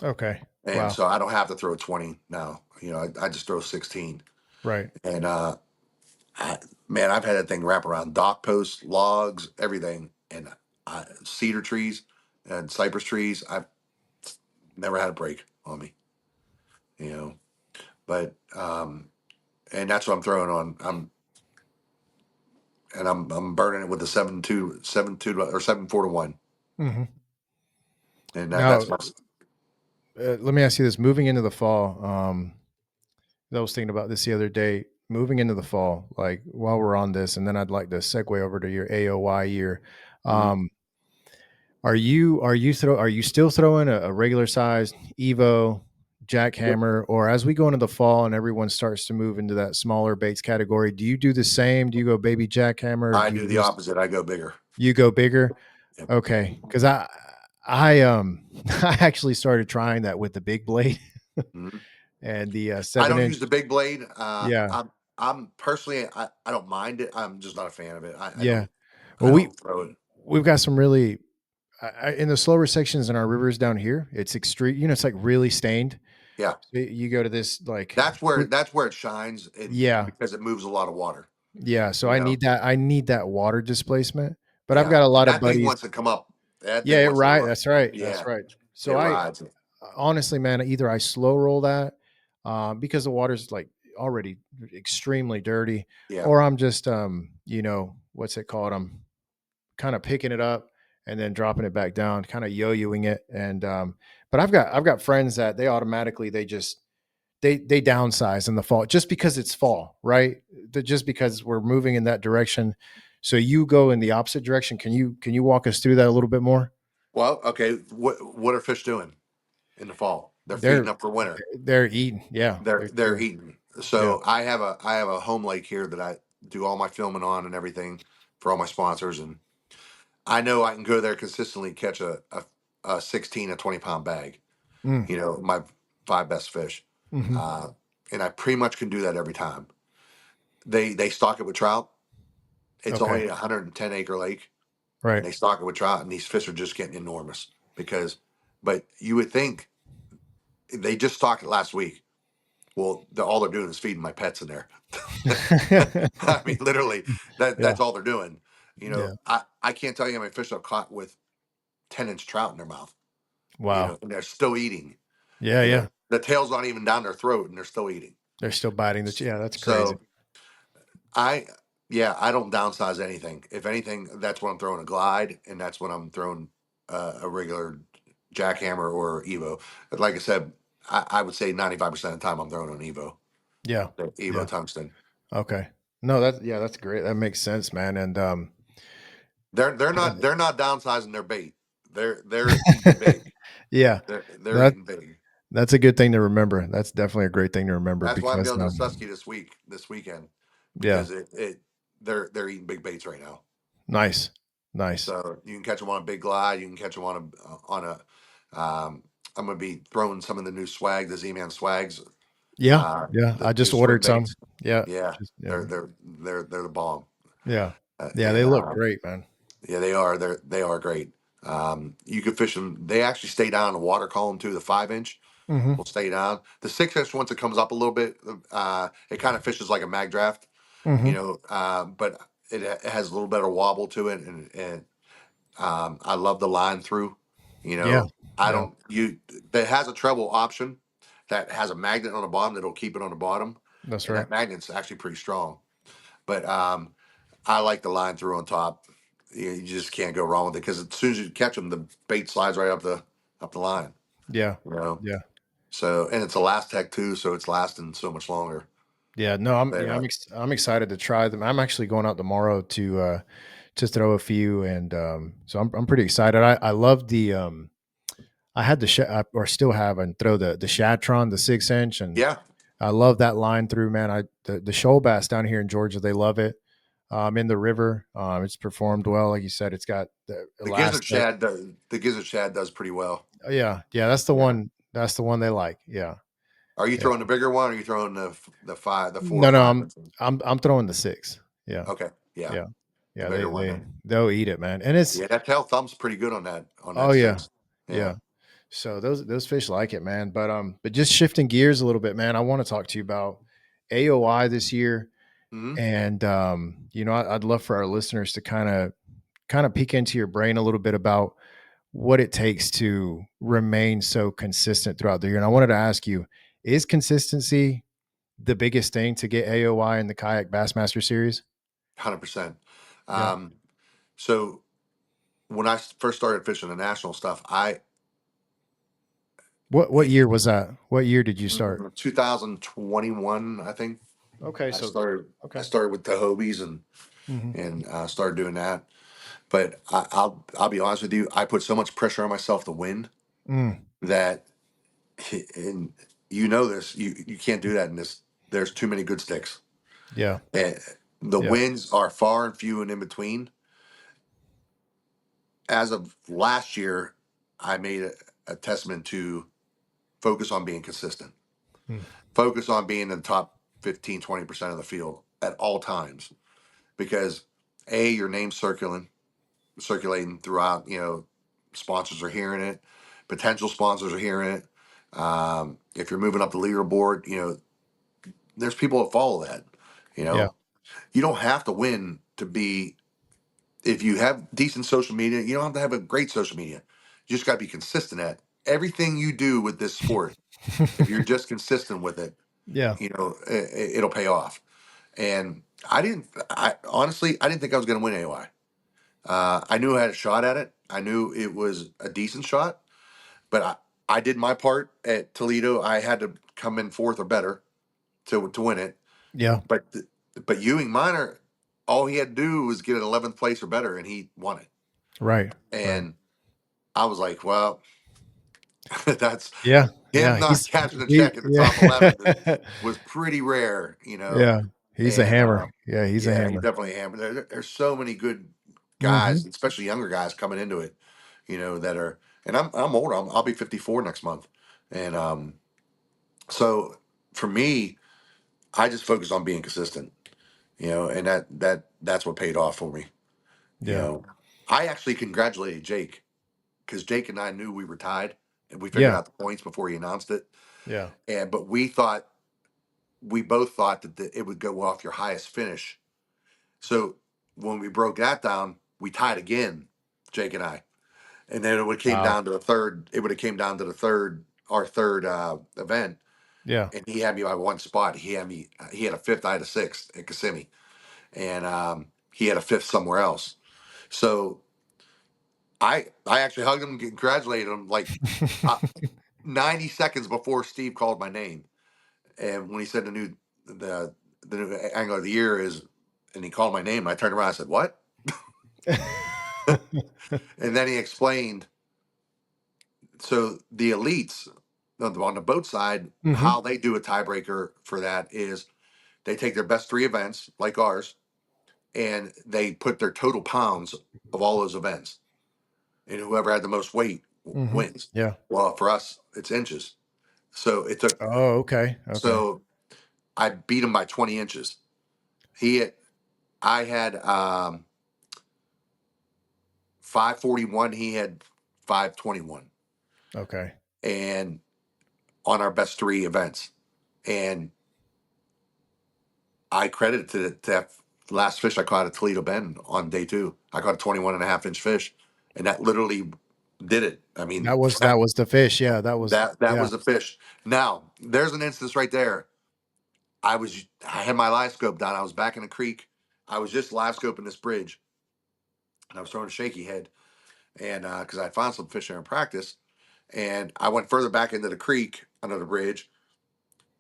Okay. And Wow. so I don't have to throw 20 now. I just throw 16. Right. And I, man, I've had that thing wrap around dock posts, logs, everything, and cedar trees and cypress trees. I've never had a break on me, you know. But and that's what I'm throwing on. I'm burning it with the 7.2 or 7.4 to 1, Hmm. and Now, that's my. let me ask you this: moving into the fall, I was thinking about this the other day. Moving into the fall, like while we're on this, and then I'd like to segue over to your AOY year. Mhm. Um, are you still throwing a regular size Evo jackhammer, or as we go into the fall and everyone starts to move into that smaller baits category, do you do the same? Do you go baby jackhammer, or I do do you the just opposite. I go bigger. you go bigger? Yep. Okay, because I I actually started trying that with the big blade Mhm. and the I seven don't inch. use the big blade. Yeah, I'm personally, I don't mind it. I'm just not a fan of it. yeah. I Well, don't throw it. we've got some really in the slower sections in our rivers down here. It's extreme. It's like really stained. Yeah, You go to this like that's where it shines. yeah, Because it moves a lot of water. yeah. So You know. I need that water displacement. But I've Yeah, got a and lot of that thing buddies. wants to come up. That Yeah, thing wants to right. run. That's right. That's Yeah, right. it So I rides. honestly, man, either I slow roll that because the water's like already extremely dirty, Yeah. or I'm just what's it called? I'm kind of picking it up and then dropping it back down, kind of yo-yoing it. And but I've got friends that they automatically they downsize in the fall just because it's fall, right? Just because we're moving in that direction. So you go in the opposite direction. Can you walk us through that a little bit more? Well, okay. What are fish doing in the fall? They're feeding They're up for winter. they're eating. Yeah. They're eating. Yeah. So I have a home lake here that I do all my filming on and everything for all my sponsors, and I know I can go there consistently catch a 16 a 20 pound bag. Mm, My five best fish, hmm. uh, and I pretty much can do that every time. They stock it with trout. It's Okay. only a 110-acre lake, and Right. they stock it with trout, and these fish are just getting enormous because. But you would think they just stocked it last week. Well, all they're doing is feeding my pets in there. I mean, literally, Yeah. that's all they're doing. Yeah. I can't tell you how many fish I've caught with 10-inch trout in their mouth. Wow. And they're still eating. Yeah. Yeah. The tail's not even down their throat, and they're still eating. They're still biting the. Yeah. That's crazy. So I, yeah, I don't downsize anything. If anything, that's when I'm throwing a glide, and that's when I'm throwing a regular jackhammer or Evo. But like I said, I would say 95% of the time I'm throwing an Evo, Yeah. the Evo Yeah. tungsten. Okay. No, that's great. That makes sense, man. And They're yeah. not they're not downsizing their bait. They're eating big. Yeah. They're That eating big. that's a good thing to remember. That's definitely a great thing to remember That's why I'm because going to Susky this weekend yeah. because they're eating big baits right now. Nice. Nice. So you can catch them on a big glide. You can catch them on a. I'm going to be throwing some of the new swag, the Z-Man swags, Yeah. Yeah. the I new just swim ordered some. baits. Yeah. Yeah, Just yeah. they're the bomb. Yeah. Yeah, they And look great, man. Yeah, they are. They are great. You can fish them. They actually stay down in the water column too. The 5-inch Mhm. will stay down. The 6-inch once it comes up a little bit, it kind of fishes like a mag draft, Mhm. but it has a little bit of wobble to it, and I love the line through. You Yeah. know, I Yeah. don't you that has a treble option that has a magnet on the bottom that'll keep it on the bottom, That's and right. that magnet's actually pretty strong. But I like the line through on top. You just can't go wrong with it because as soon as you catch them, the bait slides right up the line. Yeah. You know, Yeah. so and it's a last tech too, so it's lasting so much longer. Yeah, no, But I'm excited to try them. I'm actually going out tomorrow to throw a few, and so I'm pretty excited. I love the I had the or still have and throw the Shatron, the 6-inch, and yeah, I love that line through, man. The shoal bass down here in Georgia, they love it. In the river, it's performed well, like you said. It's got the elastic. the gizzard shad does pretty well. Oh, yeah, yeah, that's the Yeah. one. That's the one they like. Yeah, Are you yeah. throwing the bigger one? Or are you throwing the 4 or No, no, 5? I'm throwing the 6. Yeah, Okay, yeah, yeah, the yeah. bigger one then. They'll eat it, man. And it's Yeah, that tail thumb's pretty good on that oh yeah, 6. yeah. Yeah. So those fish like it, man. But just shifting gears a little bit, man. I want to talk to you about AOI this year, Hmm. and I'd love for our listeners to kind of peek into your brain a little bit about what it takes to remain so consistent throughout the year. And I wanted to ask you, is consistency the biggest thing to get AOI in the Kayak Bassmaster series? 100%. Yeah. Um, so when I first started fishing the national stuff, What year was that? What year did you start? 2021, I think. Okay, I so started. I okay. started with the Hobies and Hmm. started doing that. But I'll be honest with you. I put so much pressure on myself to win Mm, that, and this, you can't do that in this. There's too many good sticks. yeah, And the yeah. wins are far and few and in between. As of last year, I made a testament to focus on being consistent. Mm, Focus on being in the top 15, 20% of the field at all times because your name's circulating throughout. Sponsors are hearing it, potential sponsors are hearing it. If you're moving up the leaderboard, there's people that follow that. You yeah. know, you don't have to win to be. If you have decent social media, you don't have to have a great social media. You just got to be consistent at everything you do with this sport. If you're just consistent with it, Yeah. it'll pay off. And I honestly, I didn't think I was going to win AOI. I knew I had a shot at it. I knew it was a decent shot, but I did my part at Toledo. I had to come in fourth or better to win it. Yeah. But but Ewing Minor, all he had to do was get an 11th place or better, and he won it. Right. Right. And I was like, well, that's Yeah. him Yeah. not He's catching a he. check in the top Yeah. 11 was pretty rare, you know. Yeah. He's a And hammer. Yeah. He's a yeah, he hammer. definitely hammered. There's so many good Hmm. guys, especially younger guys coming into it, that are. And I'm older. I'll be 54 next month, and so for me, I just focus on being consistent, and that's what paid off for me. You Yeah. know, I actually congratulated Jake because Jake and I knew we were tied, and we figured Yeah. out the points before he announced it. Yeah. And but we both thought that it would go off your highest finish. So when we broke that down, we tied again, Jake and I, and then it would came Wow. down to the third. It would have came down to the third, our third event, Yeah. and he had me by one spot. He had me. He had a fifth. I had a sixth at Kissimmee, and he had a fifth somewhere else. So I actually hugged him, and congratulated him like uh, 90 seconds before Steve called my name, and when he said the the new angler of the year is, and he called my name, I turned around, I said what, and then he explained. So the elites on the boat side, Hmm. how they do a tiebreaker for that is they take their best three events like ours, and they put their total pounds of all those events, and whoever had the most weight Hmm. wins. Yeah. Well, for us, it's inches. So it took. Oh, okay. Okay. So I beat him by 20 inches. He had, I had 541. He had 521, Okay. and on our best three events, and I credit it to that last fish I caught at Toledo Bend on day two. I caught a 21.5 inch fish, and that literally did it. I mean, That was the fish. Yeah. That was. that Yeah. was the fish. Now there's an instance right there. I had my live scope down. I was back in the creek. I was just live scoping this bridge, and I was throwing a shaky head, and because I found some fish there in practice, and I went further back into the creek under the bridge,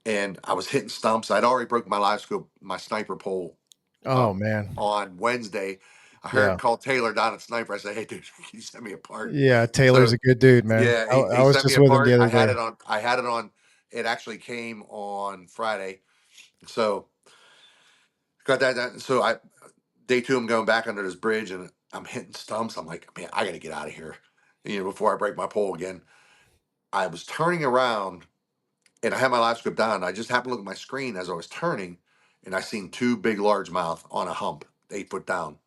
and I was hitting stumps. I'd already broken my live scope, my sniper pole, Oh man. on Wednesday. I Yeah. heard called Taylor down at Sniper. I said, "Hey, dude, can you send me a part?" Yeah. Taylor's So a good dude, man. yeah, I, he I was sent me just a with him the part. other day. I had it on. It actually came on Friday. So got that. So day two, I'm going back under this bridge and I'm hitting stumps. I'm like, man, I got to get out of here. Before I break my pole again. I was turning around and I had my live script down. I just happened to look at my screen as I was turning, and I seen two big largemouth on a hump, 8 foot down.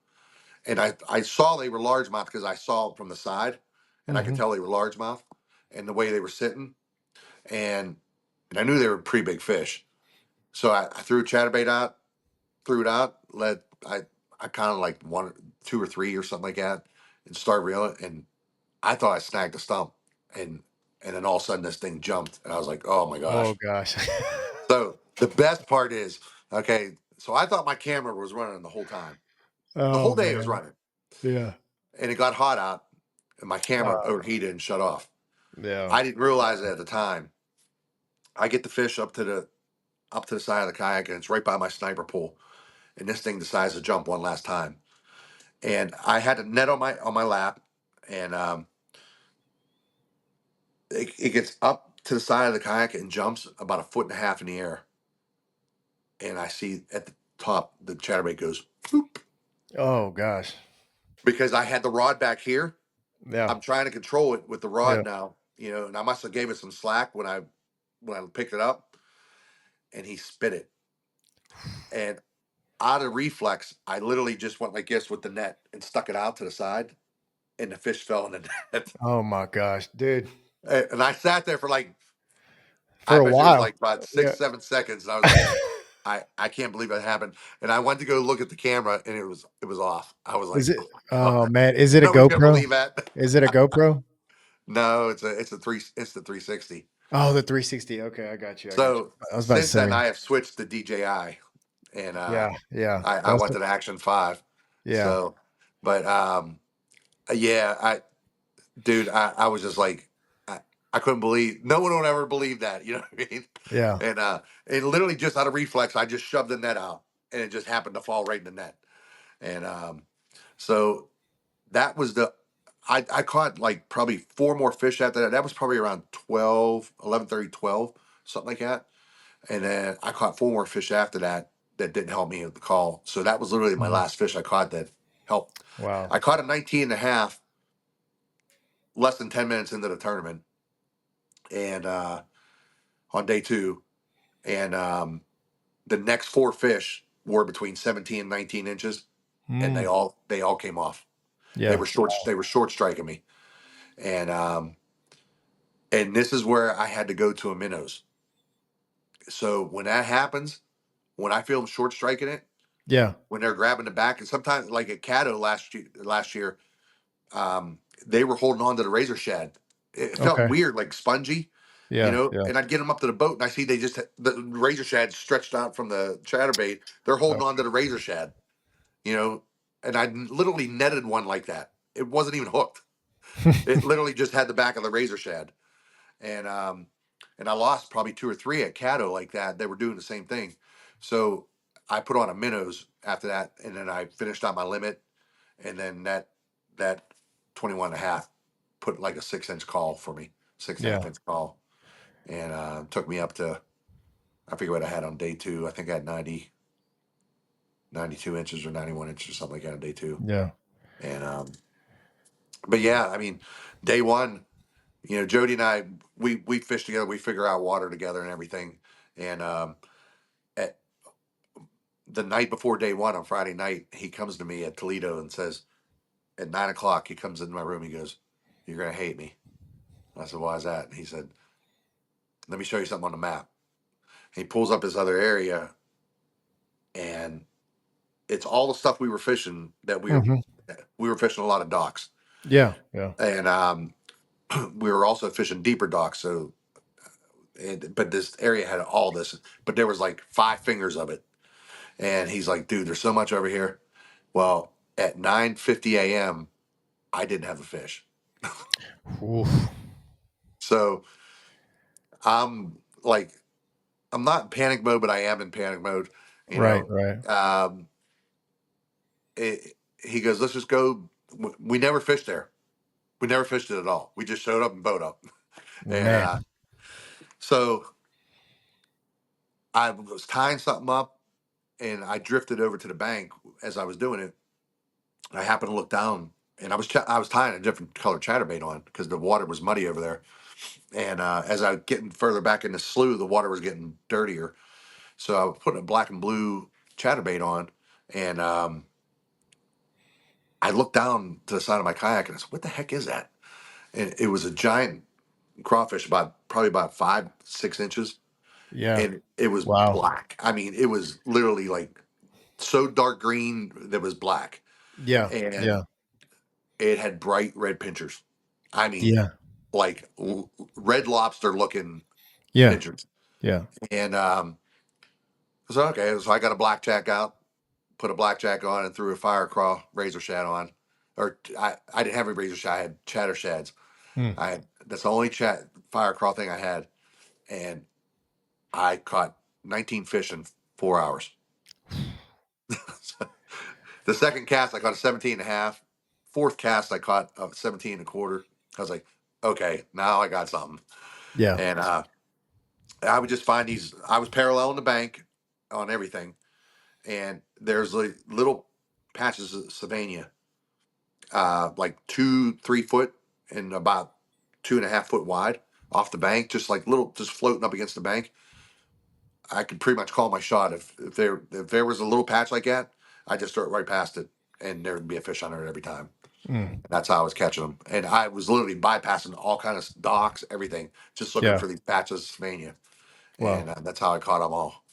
And I saw they were largemouth because I saw it from the side, and I could Hmm. tell they were largemouth, and the way they were sitting, and I knew they were pretty big fish. So I threw a chatterbait out, threw it out, let I kind of like one, two or three or something like that, and start reeling. And I thought I snagged a stump, and then all of a sudden this thing jumped, and I was like, oh my Oh gosh. gosh. So the best part is, okay, so I thought my camera was running the whole time. The whole Oh day it was man. running, Yeah. and it got hot out, and my camera Uh, overheated and shut off. yeah. I didn't realize it at the time. I get the fish up to the side of the kayak, and it's right by my sniper pool, and this thing decides to jump one last time. And I had a net on my lap, and it gets up to the side of the kayak and jumps about a foot and a half in the air, and I see at the top the chatterbait goes Oh gosh. because I had the rod back here. Yeah. I'm trying to control it with the Yeah. rod now, and I must have gave it some slack when I picked it up, and he spit it. And out of reflex, I literally just went like this with the net and stuck it out to the side, and the fish fell in the net. Oh my gosh, dude. And I sat there for like, For I a bet you it was while. like about Yeah. 6, 7 seconds. And I was like, I can't believe that happened. And I went to go look at the camera, and it was off. I was Is like, it? oh my Oh god, man, is it a nobody's gonna GoPro? believe that. Is it a GoPro? No, it's the 360. Oh, the 360. Okay, I got you. I got you. So I was about to since then, say. I have switched to DJI, and Yeah, yeah. I That's went to the Action 5. yeah. So But yeah, dude, I was just like, I couldn't believe, no one would ever believe that, you know what I mean? Yeah. And literally just out of reflex, I just shoved the net out, and it just happened to fall right in the net. And so that was I caught like probably four more fish after that. That was probably around 12, 11:30, 12, something like that. And then I caught four more fish after that that didn't help me with the call. So that was literally my Mhm. last fish I caught that helped. Wow. I caught a 19 and a half less than 10 minutes into the tournament, and on day two. And the next four fish were between 17 and 19 inches, and Mm. they all came off. Yeah. They were short striking me. And and this is where I had to go to a minnows. So when that happens, when I feel them short striking it, Yeah. when they're grabbing the back, and sometimes like at Caddo last year, they were holding on to the razor shad. It felt Okay. weird, like spongy, you Yeah. know. Yeah. And I'd get them up to the boat, and I see they just the razor shad stretched out from the chatterbait. They're holding on to the razor shad, you know. And I literally netted one like that. It wasn't even hooked. It literally just had the back of the razor shad, and I lost probably two or three at Caddo like that. They were doing the same thing, so I put on a minnows after that, and then I finished out my limit, and then that 21 and a half put like a 6 inch call for me, six and a half Yeah. inch call, and took me up to, I forget what I had on day two. I think I had 92 inches or 91 inches or something like that on day two. Yeah. And but yeah, I mean, day one, you know, Jody and I, we fish together, we figure out water together and everything. And at the night before day one on Friday night, he comes to me at Toledo and says, at 9 o'clock, he comes into my room. He goes, "You're gonna hate me." I said, "Why is that?" And he said, "Let me show you something on the map." He pulls up his other area, and it's all the stuff we were fishing that Hmm. we were fishing a lot of docks, Yeah. Yeah. and we were also fishing deeper docks. So, but this area had all this, but there was like 5 fingers of it. And he's like, "Dude, there's so much over here." Well, at 9:50 a.m., I didn't have a fish, Oof. so I'm like, I'm not in panic mode, but I am in panic mode. You Right. know, Right. um, he goes, "Let's just go." We never fished there. We never fished it at all. We just showed up and boat up. And Man. so I was tying something up, and I drifted over to the bank as I was doing it. I happened to look down, and I was tying a different color chatterbait on because the water was muddy over there. And as I was getting further back in the slough, the water was getting dirtier. So I was putting a black and blue chatterbait on, and I looked down to the side of my kayak, and I said, "What the heck is that?" And it was a giant crawfish, probably about 5, 6 inches, Yeah. and it was Wow. black. I mean, it was literally like so dark green that was black, Yeah. and Yeah. it had bright red pinchers. I mean, Yeah. like red lobster looking Yeah. pinchers. Yeah. And so okay, so I got a blackjack out, put a blackjack on, and threw a fire craw razor shad on. Or I didn't have a razor shad; I had chatter shads. Hmm. That's the only fire craw thing I had, and I caught 19 fish in 4 hours. The second cast, I caught a 17 and a half. Fourth cast, I caught a 17 and a quarter. I was like, okay, now I got something. Yeah. And I would just find these, I was paralleling the bank on everything. And there's like little patches of Savania, like 2, 3 foot and about 2.5 foot wide off the bank, just like little, just floating up against the bank. I could pretty much call my shot if there was a little patch like that. I just throw it right past it, and there would be a fish on it every time. Mm. That's how I was catching them, and I was literally bypassing all kind of docks, everything, just looking Yeah. for these patches of Sylvania, Wow. and that's how I caught them all.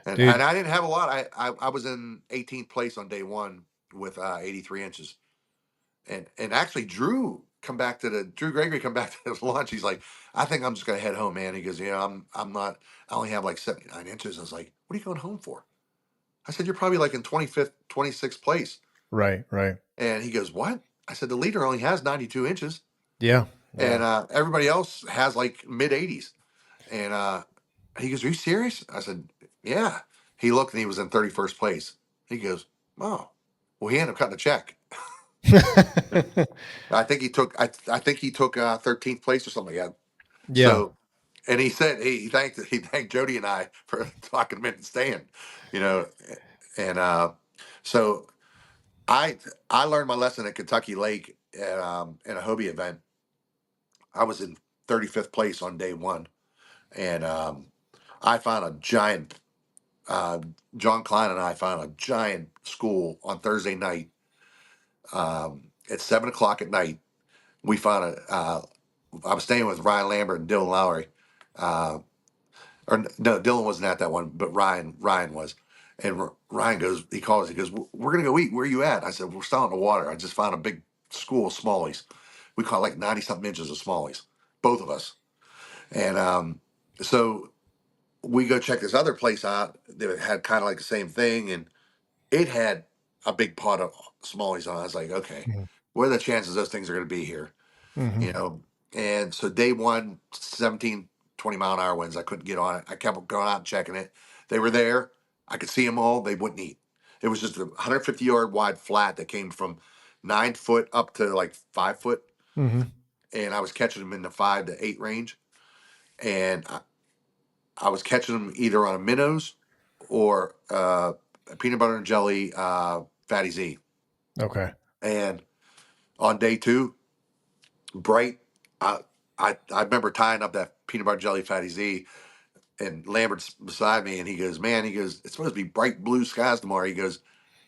And Dude. I didn't have a lot. I was in 18th place on day one with 83 inches, and actually Drew Gregory come back to the launch. He's like, "I think I'm just gonna head home, man." He goes, "Yeah, I'm not. I only have like 79 inches." I was like, "What are you going home for?" I said, "You're probably like in 25th, 26th place." Right. Right. And he goes, what? I said, the leader only has 92 inches. Yeah. And Yeah. everybody else has like mid 80s. And he goes, are you serious? I said, yeah. He looked and he was in 31st place. He goes, oh, well, he ended up cutting a check. I think he took 13th place or something like that. Yeah. So, and he said he thanked Jody and I for talking him into staying, you know, and so I I learned my lesson at Kentucky Lake in a Hobie event. I was in 35th place on day one, and I found a giant. Uh, John Klein and I found a giant school on Thursday night at 7 o'clock at night. We found a. I was staying with Ryan Lambert and Dylan Lowry. Uh, or no, Dylan wasn't at that one, but Ryan was. And Ryan goes, he calls, he goes, we're gonna go eat. Where are you at? I said, we're still in the water. I just found a big school of smallies. We caught like 90 something inches of smallies, both of us. And so we go check this other place out that had kind of like the same thing, and it had a big pot of smallies on it. I was like, okay, what are the chances those things are going to be here? Mm-hmm. You know? And so day one, 17, 20 mile an hour winds. I couldn't get on it. I kept going out and checking it. They were there. I could see them all. They wouldn't eat. It was just a 150-yard wide flat that came from 9 foot up to like 5 foot. Mm-hmm. And I was catching them in the 5 to 8 range. And I was catching them either on a minnows or a peanut butter and jelly fatty Z. Okay. And on day two, bright, I, I remember tying up that peanut butter jelly fatty Z, and Lambert's beside me, and he goes, man, he goes, it's supposed to be bright blue skies tomorrow. He goes,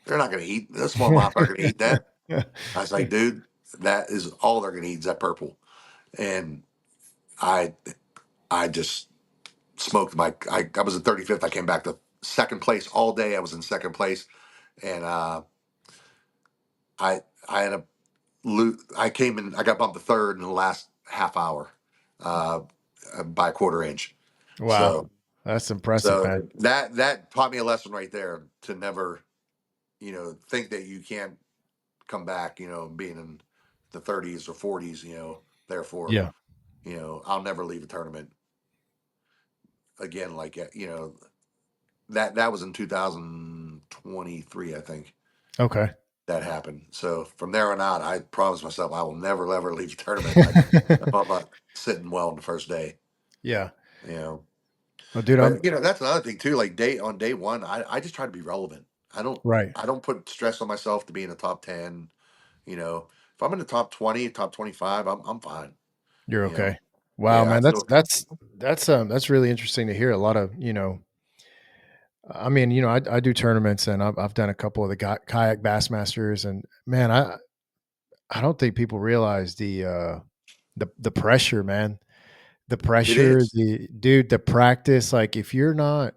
they're not going to eat, those smallmouth aren't going to eat that. I was like, dude, that is all they're going to eat is that purple. And I I just smoked I was in 35th. I came back to second place all day. I was in second place. And I ended up I came in, I got bumped to third in the last half hour uh, by a quarter inch. Wow. So That's impressive, man. that taught me a lesson right there to never, think that you can't come back, being in the 30s or 40s, therefore, Yeah. I'll never leave a tournament again. Like, that was in 2023, I think Okay. that happened. So from there on out, I promised myself I will never ever leave a tournament. I'm not sitting well on the first day, Yeah. you know. Well, dude, I'm But that's another thing too. Like day one, I just try to be relevant. I don't right. I don't put stress on myself to be in the top 10. You know, if I'm in the top 20, top 25, I'm fine. You're You know, okay. Wow, yeah, I man. feel That's really interesting to hear. A lot of, I mean, I do tournaments and I've done a couple of the kayak bassmasters, and man, I don't think people realize the pressure, man. The it pressure, is. the practice. Like if you're not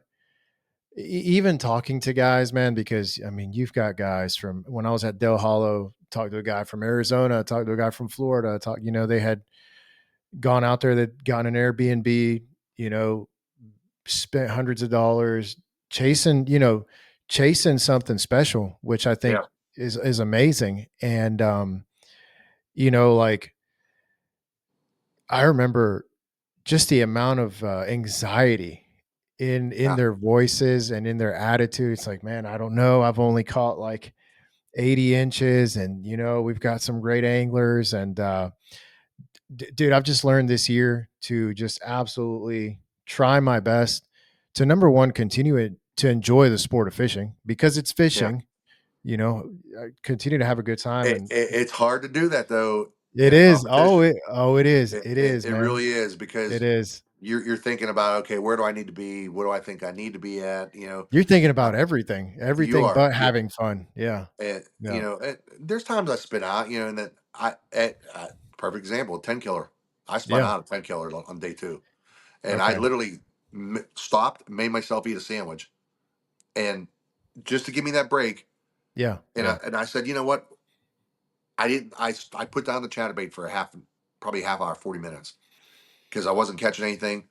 even talking to guys, man, because I mean, you've got guys from when I was at Del Hollow, talked to a guy from Arizona, talked to a guy from Florida, they had gone out there, that got an Airbnb, you know, spent hundreds of dollars chasing, chasing something special, which I think Yeah, is amazing. And like I remember just the amount of anxiety in yeah, their voices and in their attitude. It's like, man, I don't know. I've only caught like 80 inches, and we've got some great anglers. And dude, I've just learned this year to just absolutely try my best to, number one, continue it to enjoy the sport of fishing because it's yeah. fishing. Continue to have a good time, and It's hard to do that though it in a is. Oh, competition. it is. It, It it, is, it man. really is It because is. you're thinking about, okay, where do I need to be? What do I think I need to be at? You're thinking Uh, about you everything are. but having fun. Yeah. And Yeah. there's times I spin out, and then perfect example, 10 killer. I spun Yeah. out a 10 killer on day two, and I Okay. literally stopped, made myself eat a sandwich, and just to give me that break. Yeah. And Yeah. I said, you know what? I didn't. I put down the chatterbait for probably half hour, 40 minutes, because I wasn't catching anything.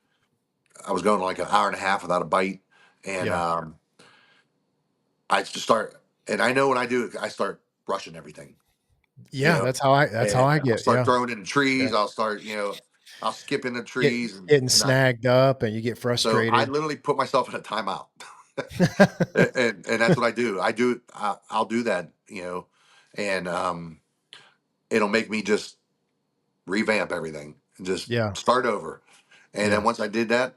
I was going like an hour and a half without a bite, and Yeah. I just start. And I know when I do it, I start. brushing everything, you Yeah, know, that's how and I I'll get. start Yeah. throwing in the trees. Yeah. I'll start, I'll skip in the trees, Getting and I, snagged up and you get so I frustrated. literally put myself in a timeout. And that's what I do. I'll do that, and it'll make me just revamp everything and just Yeah. start over. And then Yeah. once I did that,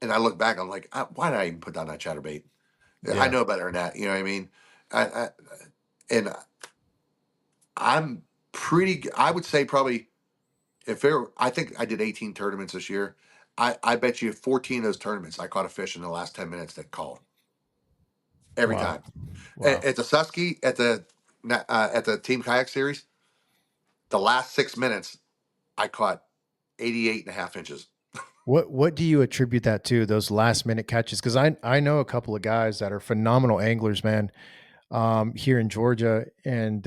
and I look back, I'm like, why did I even put down that chatterbait? I Yeah. know better than that. You know what I mean? I and I'm I would say probably I think I did 18 tournaments this year. I bet you 14 of those tournaments I caught a fish in the last 10 minutes that called every Wow. time. Wow. At the Susky at the Team Kayak Series, the last 6 minutes I caught 88.5 inches. What do you attribute that to, those last minute catches? Because I know a couple of guys that are phenomenal anglers, man, here in Georgia, and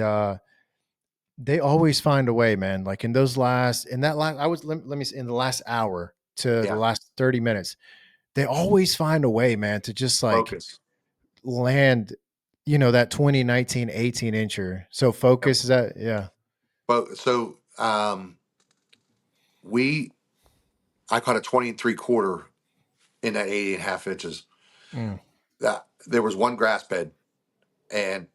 they always find a way, man. Like in that last, let me say, in the last hour to the Yeah, last 30 minutes, they always find a way, man, to just like focus. land, that 20, 19, 18 incher. So Yep. focus is that, yeah. But so we I caught a 20 3/4 in that 80.5 inches. Mm, That there was one grass bed, and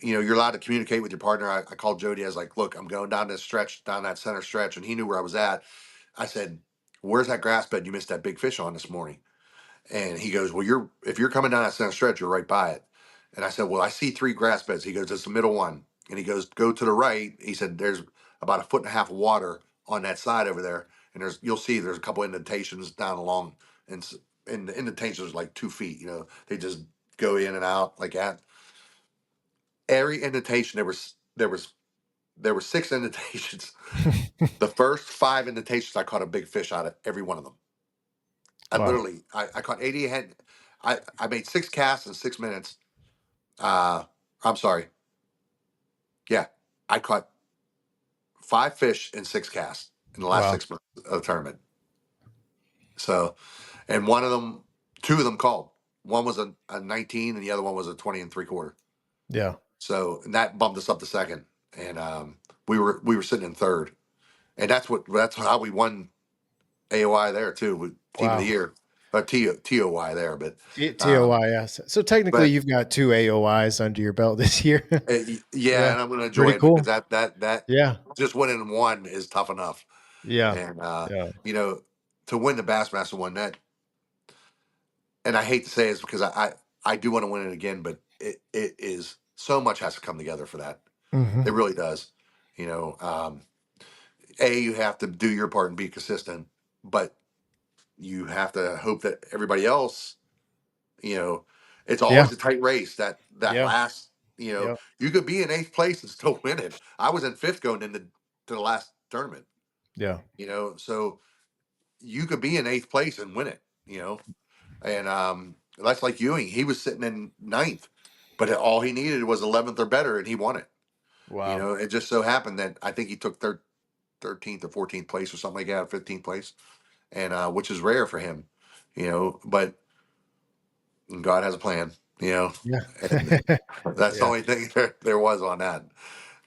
you're allowed to communicate with your partner. I called Jody. I was like, look, I'm going down this stretch, down that center stretch, and he knew where I was at. I said, where's that grass bed you missed that big fish on this morning? And he goes, well, if you're coming down that center stretch, you're right by it. And I said, well, I see three grass beds. He goes, it's the middle one. And he goes, go to the right. He said, there's about 1.5 feet of water on that side over there. And you'll see there's a couple indentations down along, and the indentations are like 2 feet. They just go in and out like that. Every indentation there were six indentations. The first five indentations, I caught a big fish out of every one of them. wow. I caught 80 head. I made 6 casts in 6 minutes. I'm sorry. Yeah, I caught 5 fish in 6 casts in the last Wow. 6 months of the tournament. So, and two of them called. One was a 19, and the other one was a 20 3/4. Yeah. So, and that bumped us up to second, and we were sitting in third, and that's how we won AOI there too, with Team of the Wow. Year, TOY there, um, TOI, yes. So technically but you've got two AOIs under your belt this year. yeah, Yeah. and I'm going to Pretty enjoy it because cool. that Yeah. just winning one is tough enough, Yeah. and Yeah. you know to win the Bassmaster one, and I hate to say it's because I do want to win it again, but it is so much has to come together for that. Hmm. It really does. You know, you have to do your part and be consistent, but you have to hope that everybody else, you know, it's Yeah. always a tight race. That Yeah. last, Yeah. you could be in eighth place and still win it. I was in fifth going into to the last tournament. Yeah. So you could be in eighth place and win it. And that's like Ewing. He was sitting in ninth, but all he needed was 11th or better, and he won it. Wow. It just so happened that I think he took 13th or 14th place or something like that, 15th place, and which is rare for him. But God has a plan. Yeah. And that's the Yeah. only thing there was on that,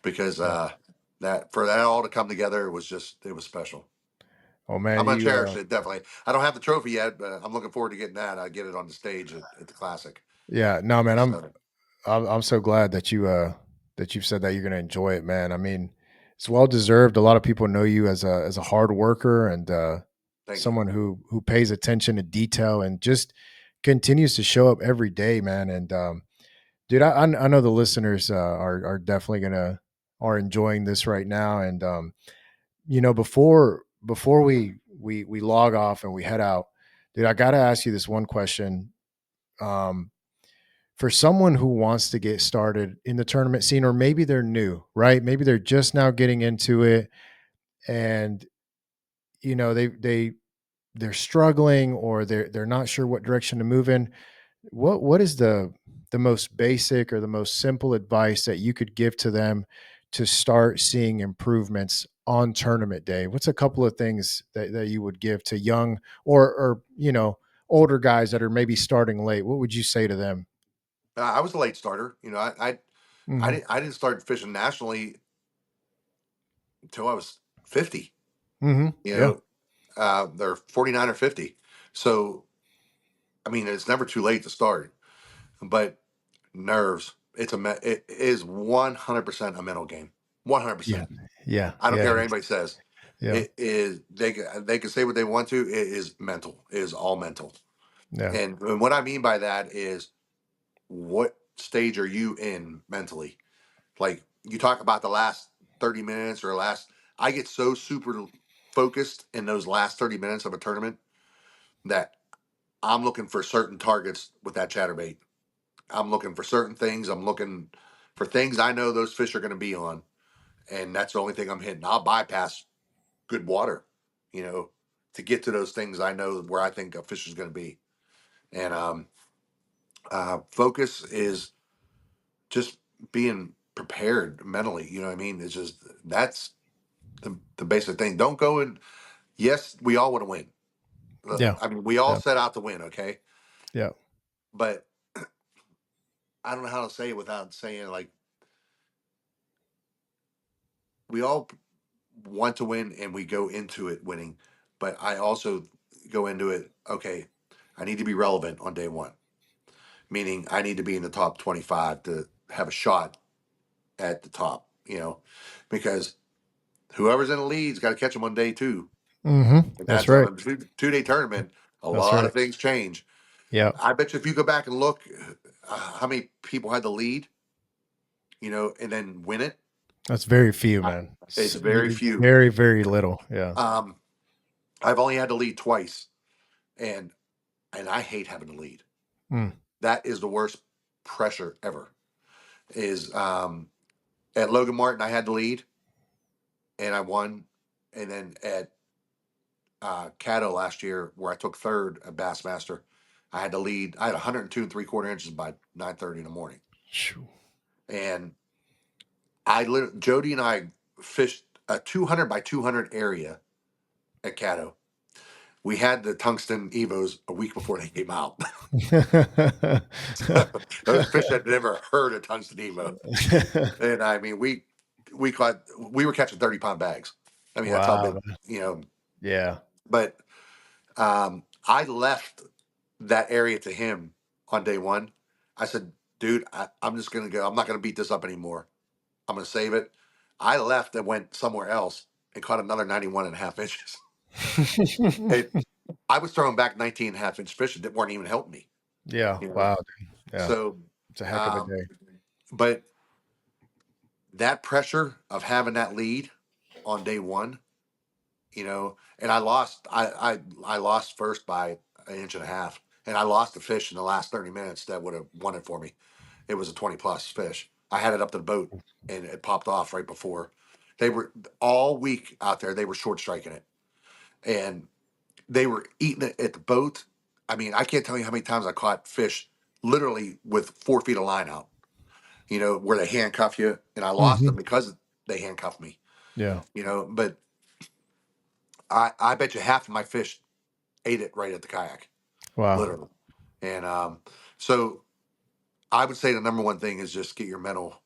because Yeah. that for that all to come together it was special. Oh man, I'm gonna you cherish it, definitely. I don't have the trophy yet, but I'm looking forward to getting that. I get it on the stage at the classic. yeah, no man, So I'm so glad that that you've said that you're going to enjoy it, man. I mean, it's well deserved. A lot of people know you as a hard worker and thank you. someone who pays attention to detail and just continues to show up every day, man. And dude, I know the listeners are definitely are enjoying this right now. And before we log off and we head out, dude, I got to ask you this one question. Um, for someone who wants to get started in the tournament scene, or maybe they're new, right? Maybe they're just now getting into it, and they're struggling, or they're not sure what direction to move in. What is the most basic or the most simple advice that you could give to them to start seeing improvements on tournament day? What's a couple of things that you would give to young or older guys that are maybe starting late? What would you say to them? I was a late starter. Hmm. I didn't start fishing nationally until I was 50. Hmm. You Yeah. know, they're 49 or 50. So I mean, it's never too late to start, but nerves. It is 100% a mental game. Yeah. 100%. Yeah. I don't Yeah. care what anybody says. Yeah. It is they can say what they want to. It is mental. It is all mental. Yeah. And what I mean by that is, what stage are you in mentally? Like, you talk about the last 30 minutes or last. I get so super focused in those last 30 minutes of a tournament that I'm looking for certain targets with that chatterbait. I'm looking for certain things. I'm looking for things I know those fish are going to be on, and that's the only thing I'm hitting. I'll bypass good water, you know, to get to those things I know where I think a fish is going to be. And focus is just being prepared mentally. You know what I mean? It's just that's the basic thing. Don't go and yes, we all want to win. Yeah. I mean, we all Yeah. set out to win, okay? Yeah. But I don't know how to say it without saying, like, we all want to win and we go into it winning, but I also go into it, okay, I need to be relevant on day one, meaning I need to be in the top 25 to have a shot at the top, because whoever's in the lead's got to catch them on day two. Hmm. And That's that's on right. a 2 day tournament. A That's lot right. of things change. Yeah. I bet you if you go back and look how many people had the lead, and then win it, That's very few, uh, man. it's very few. Very, very little. Yeah. Um, I've only had to lead twice, and I hate having to lead. Mm. That is the worst pressure ever. Is at Logan Martin, I had the lead and I won, and then at Caddo last year, where I took third at Bassmaster, I had to lead. I had 102 and 3/4 inches by 9:30 in the morning, Shoo. and Jody and I fished a 200 by 200 area at Caddo. We had the tungsten evos a week before they came out. Those fish had never heard of tungsten evo. And I mean, we were catching 30-pound bags. I mean, that's how Wow, big, man. you know. Yeah. But I left that area to him on day one. I said, dude, I'm just gonna go. I'm not gonna beat this up anymore. I'm gonna save it. I left and went somewhere else and caught another 91.5 inches. It, I was throwing back 19.5 inch fish that weren't even helping me. Yeah. You know. Wow, dude. Yeah. So, It's a heck of a um, day. but that pressure of having that lead on day one, and I lost first by an inch and a half, and I lost the fish in the last 30 minutes that would have won it for me. It was a 20 plus fish. I had it up to the boat and it popped off right before. They were all week out there, they were short striking it, and they were eating it at the boat. I mean, I can't tell you how many times I caught fish literally with 4 feet of line out, where they handcuff you, and I lost them Hmm. because they handcuffed me, Yeah. but I bet you half of my fish ate it right at the kayak, Wow. literally. And so I would say the number one thing is just get your mental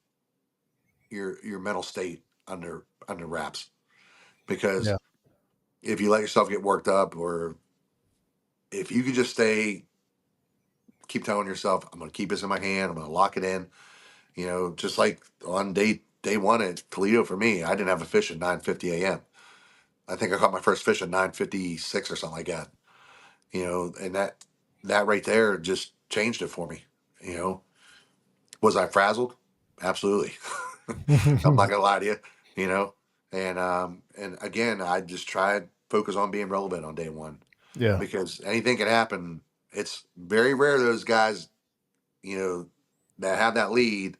state under wraps, because Yeah. if you let yourself get worked up, or if you could just keep telling yourself, I'm going to keep this in my hand, I'm going to lock it in, just like on day one at Toledo for me, I didn't have a fish at 9:50 a.m. I think I caught my first fish at 9:56 or something like that, and that right there just changed it for me. You know, was I frazzled? Absolutely. I'm not gonna lie to you. You know, and again, I just tried focus on being relevant on day one, Yeah. because anything can happen. It's very rare those guys, you know, that have that lead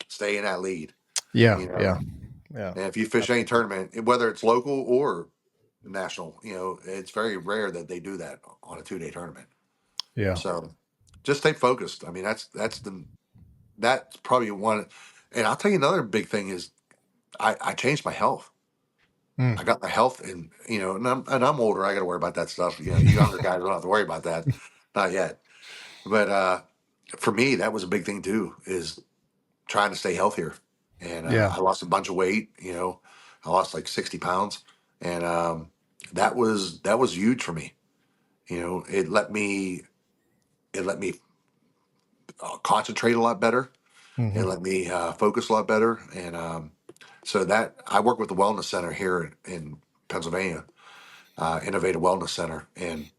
stay in that lead. Yeah. You know, Yeah. Yeah. and if you fish any tournament, whether it's local or national, it's very rare that they do that on a 2 day tournament. Yeah. So just stay focused. I mean, that's probably one. And I'll tell you another big thing is I changed my health. Mm. I got my health, and I'm older. I got to worry about that stuff. You younger guys don't have to worry about that, not yet. But for me, that was a big thing too. Is trying to stay healthier. And Yeah. I lost a bunch of weight. I lost like 60 pounds, and that was huge for me. It let me concentrate a lot better. It Hmm. let me focus a lot better. And so that I work with the Wellness Center here in Pennsylvania, Innovative Wellness Center, and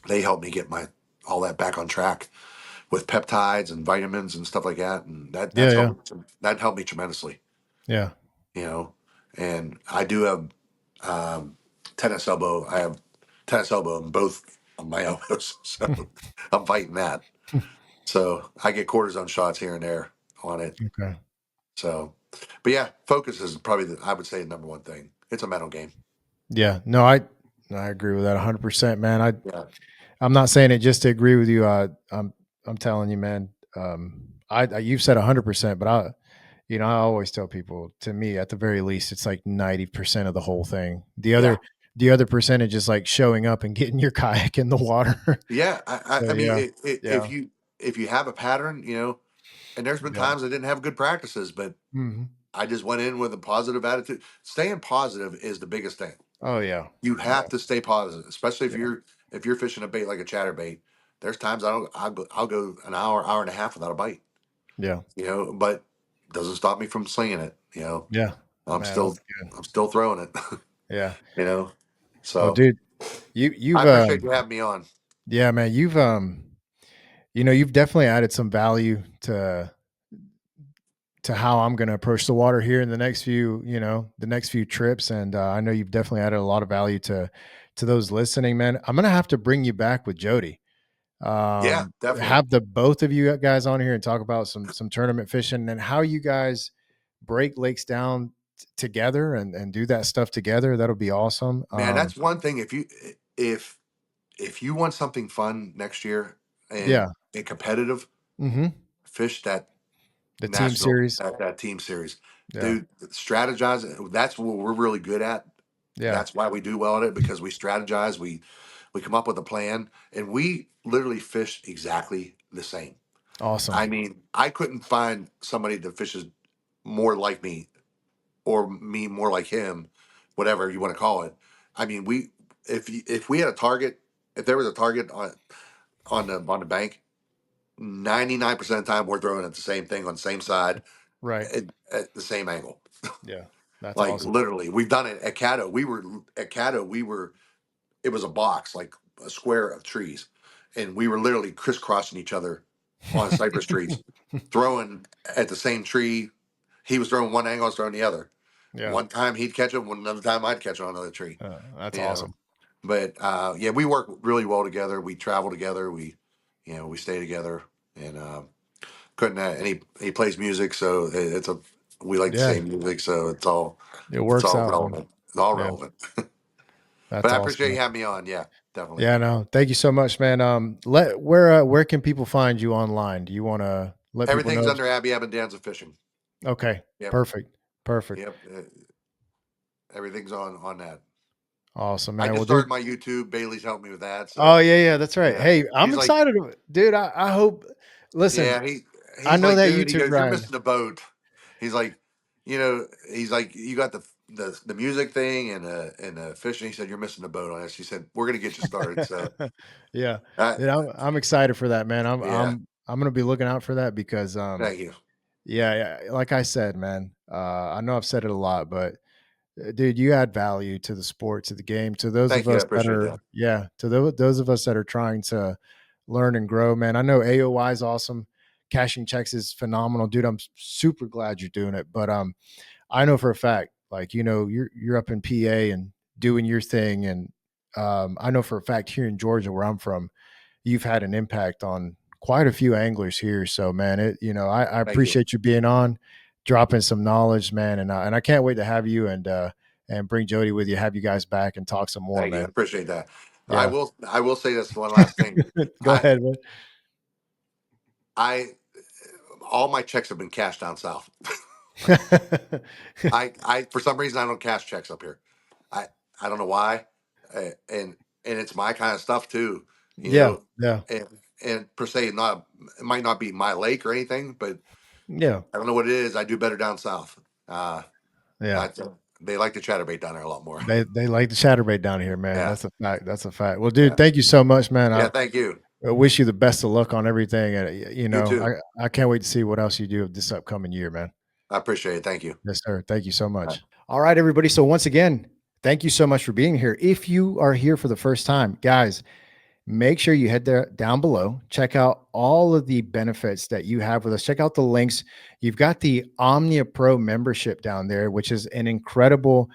they helped me get my all that back on track with peptides and vitamins and stuff like that, and that Yeah. that's Yeah. that helped me tremendously. Yeah. You know, and I do have um, tennis elbow. I have tennis elbow in both of my elbows, so I'm fighting that. So I get cortisone shots here and there on it. Okay. So, but yeah, focus is probably I would say the number one thing. It's a mental game. Yeah. No, I agree with that 100%, man. Yeah, I'm not saying it just to agree with you. I'm telling you, man. You've said 100%, but I always tell people, to me, at the very least, it's like 90% of the whole thing. The yeah, other, the other percentage is like showing up and getting your kayak in the water. yeah. So I mean, yeah, if yeah, you have a pattern, and there's been yeah. times I didn't have good practices, but Hmm. I just went in with a positive attitude. Staying positive is the biggest thing. Oh yeah, You yeah, have to stay positive, especially if yeah, you're fishing a bait like a chatterbait. There's times I'll go an hour and a half without a bite. yeah, But doesn't stop me from slinging it. yeah. I'm Man, that's still good. I'm still throwing it. Yeah. you know. Well, So dude, I you've appreciate you having me on. yeah, man, you've definitely added some value to how I'm going to approach the water here in the next few trips. And I know you've definitely added a lot of value to those listening, man. I'm going to have to bring you back with Jody. Yeah, definitely. Have the both of you guys on here and talk about some tournament fishing and how you guys break lakes down together and do that stuff together. That'll be awesome. Man, that's one thing. If you want something fun next year and Yeah. and competitive, Hmm. fish that The team national series. that team series. Yeah. Dude, strategize. That's what we're really good at. Yeah. That's why we do well at it, because we strategize. We come up with a plan, and we literally fish exactly the same. I Awesome. mean, I couldn't find somebody that fishes more like me, or me more like him, whatever you want to call it. I mean, if we had a target, if there was a target on the bank, 99% of the time we're throwing at the same thing on the same side Right. at the same angle. Yeah. That's Like awesome. literally, we've done it at Caddo. We were it was a box, like a square of trees, and we were literally crisscrossing each other on cypress trees, throwing at the same tree. He was throwing one angle, I was throwing the other. Yeah. One time he'd catch it, another time I'd catch it on another tree. That's You know, awesome. but yeah, we work really well together. We travel together. We stay together, and couldn't. And he plays music, so it's a we like the Yeah. same music, so It it's works all out, man. relevant. It's all Yeah. relevant. But That's I awesome, appreciate man. you having me on. Yeah, definitely. Yeah, no. Thank you so much, man. Where can people find you online? Do you want to let people Everything's know? under Abby Abbondanza Fishing. Okay. Yep, Perfect. Perfect. yep. Everything's on that. Awesome, I man. just Well, dude. started my YouTube. Bailey's helped me with that, Oh so yeah, yeah, that's right. yeah. Hey, I'm He's like, excited, dude. I hope. Listen, yeah. I He's know like, that dude. He YouTube goes, you're grind. missing the boat. He's like, he's like, you got the music thing and the fishing. He said, you're missing the boat on this. He said, we're gonna get you started. So, Yeah, uh, dude, I'm excited for that, man. I'm yeah. I'm I'm gonna be looking out for that because Thank you. yeah, yeah, like I said, man. I know I've said it a lot, but dude, you add value to the sport, to the game, to those of Thank you. I us that appreciate are, that. yeah, to those of us that are trying to learn and grow, man. I know AOY is awesome. Cashing checks is phenomenal, dude. I'm super glad you're doing it. But I know for a fact, like, you're up in PA and doing your thing. And I know for a fact here in Georgia, where I'm from, you've had an impact on quite a few anglers here. So, man, I Thank you. appreciate you being on, dropping some knowledge, man, and I can't wait to have you and bring Jody with you, have you guys back and talk some more, Thank you. I man. appreciate that. I Yeah, will. I will say this one last thing. go I ahead, man. I all my checks have been cashed down south. I for some reason I don't cash checks up here. I I don't know why, and it's my kind of stuff too. You Yeah, know, yeah, and and per se not it might not be my lake or anything, but Yeah. I don't know what it is. I do better down south. Yeah. I, they like the chatterbait down there a lot more. They like the chatterbait down here, man. Yeah. That's a fact. That's a fact. Well, dude, Yeah. thank you so much, man. Yeah. Thank you. I wish you the best of luck on everything. And You too. I can't wait to see what else you do this upcoming year, man. I appreciate it. Thank you. Yes, sir. Thank you so All right. much. All right, everybody. So once again, thank you so much for being here. If you are here for the first time, guys, make sure you head there down below, check out all of the benefits that you have with us. Check out the links. You've got the Omnia Pro membership down there, which is an incredible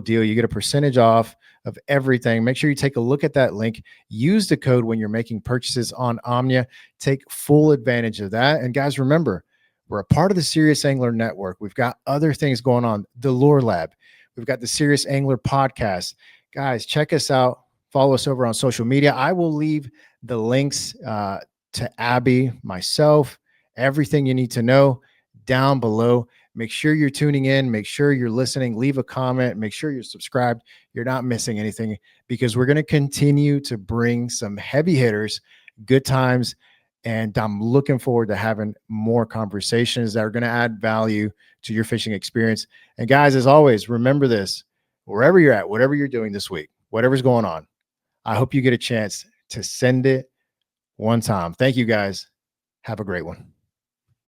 deal. You get a percentage off of everything. Make sure you take a look at that link. Use the code when you're making purchases on Omnia. Take full advantage of that. And guys, remember, we're a part of the Serious Angler Network. We've got other things going on. The Lure Lab. We've got the Serious Angler podcast. Guys, check us out. Follow us over on social media. I will leave the links to Abby, myself, everything you need to know down below. Make sure you're tuning in. Make sure you're listening. Leave a comment. Make sure you're subscribed. You're not missing anything because we're going to continue to bring some heavy hitters, good times. And I'm looking forward to having more conversations that are going to add value to your fishing experience. And guys, as always, remember this, wherever you're at, whatever you're doing this week, whatever's going on, I hope you get a chance to send it one time. Thank you, guys. Have a great one.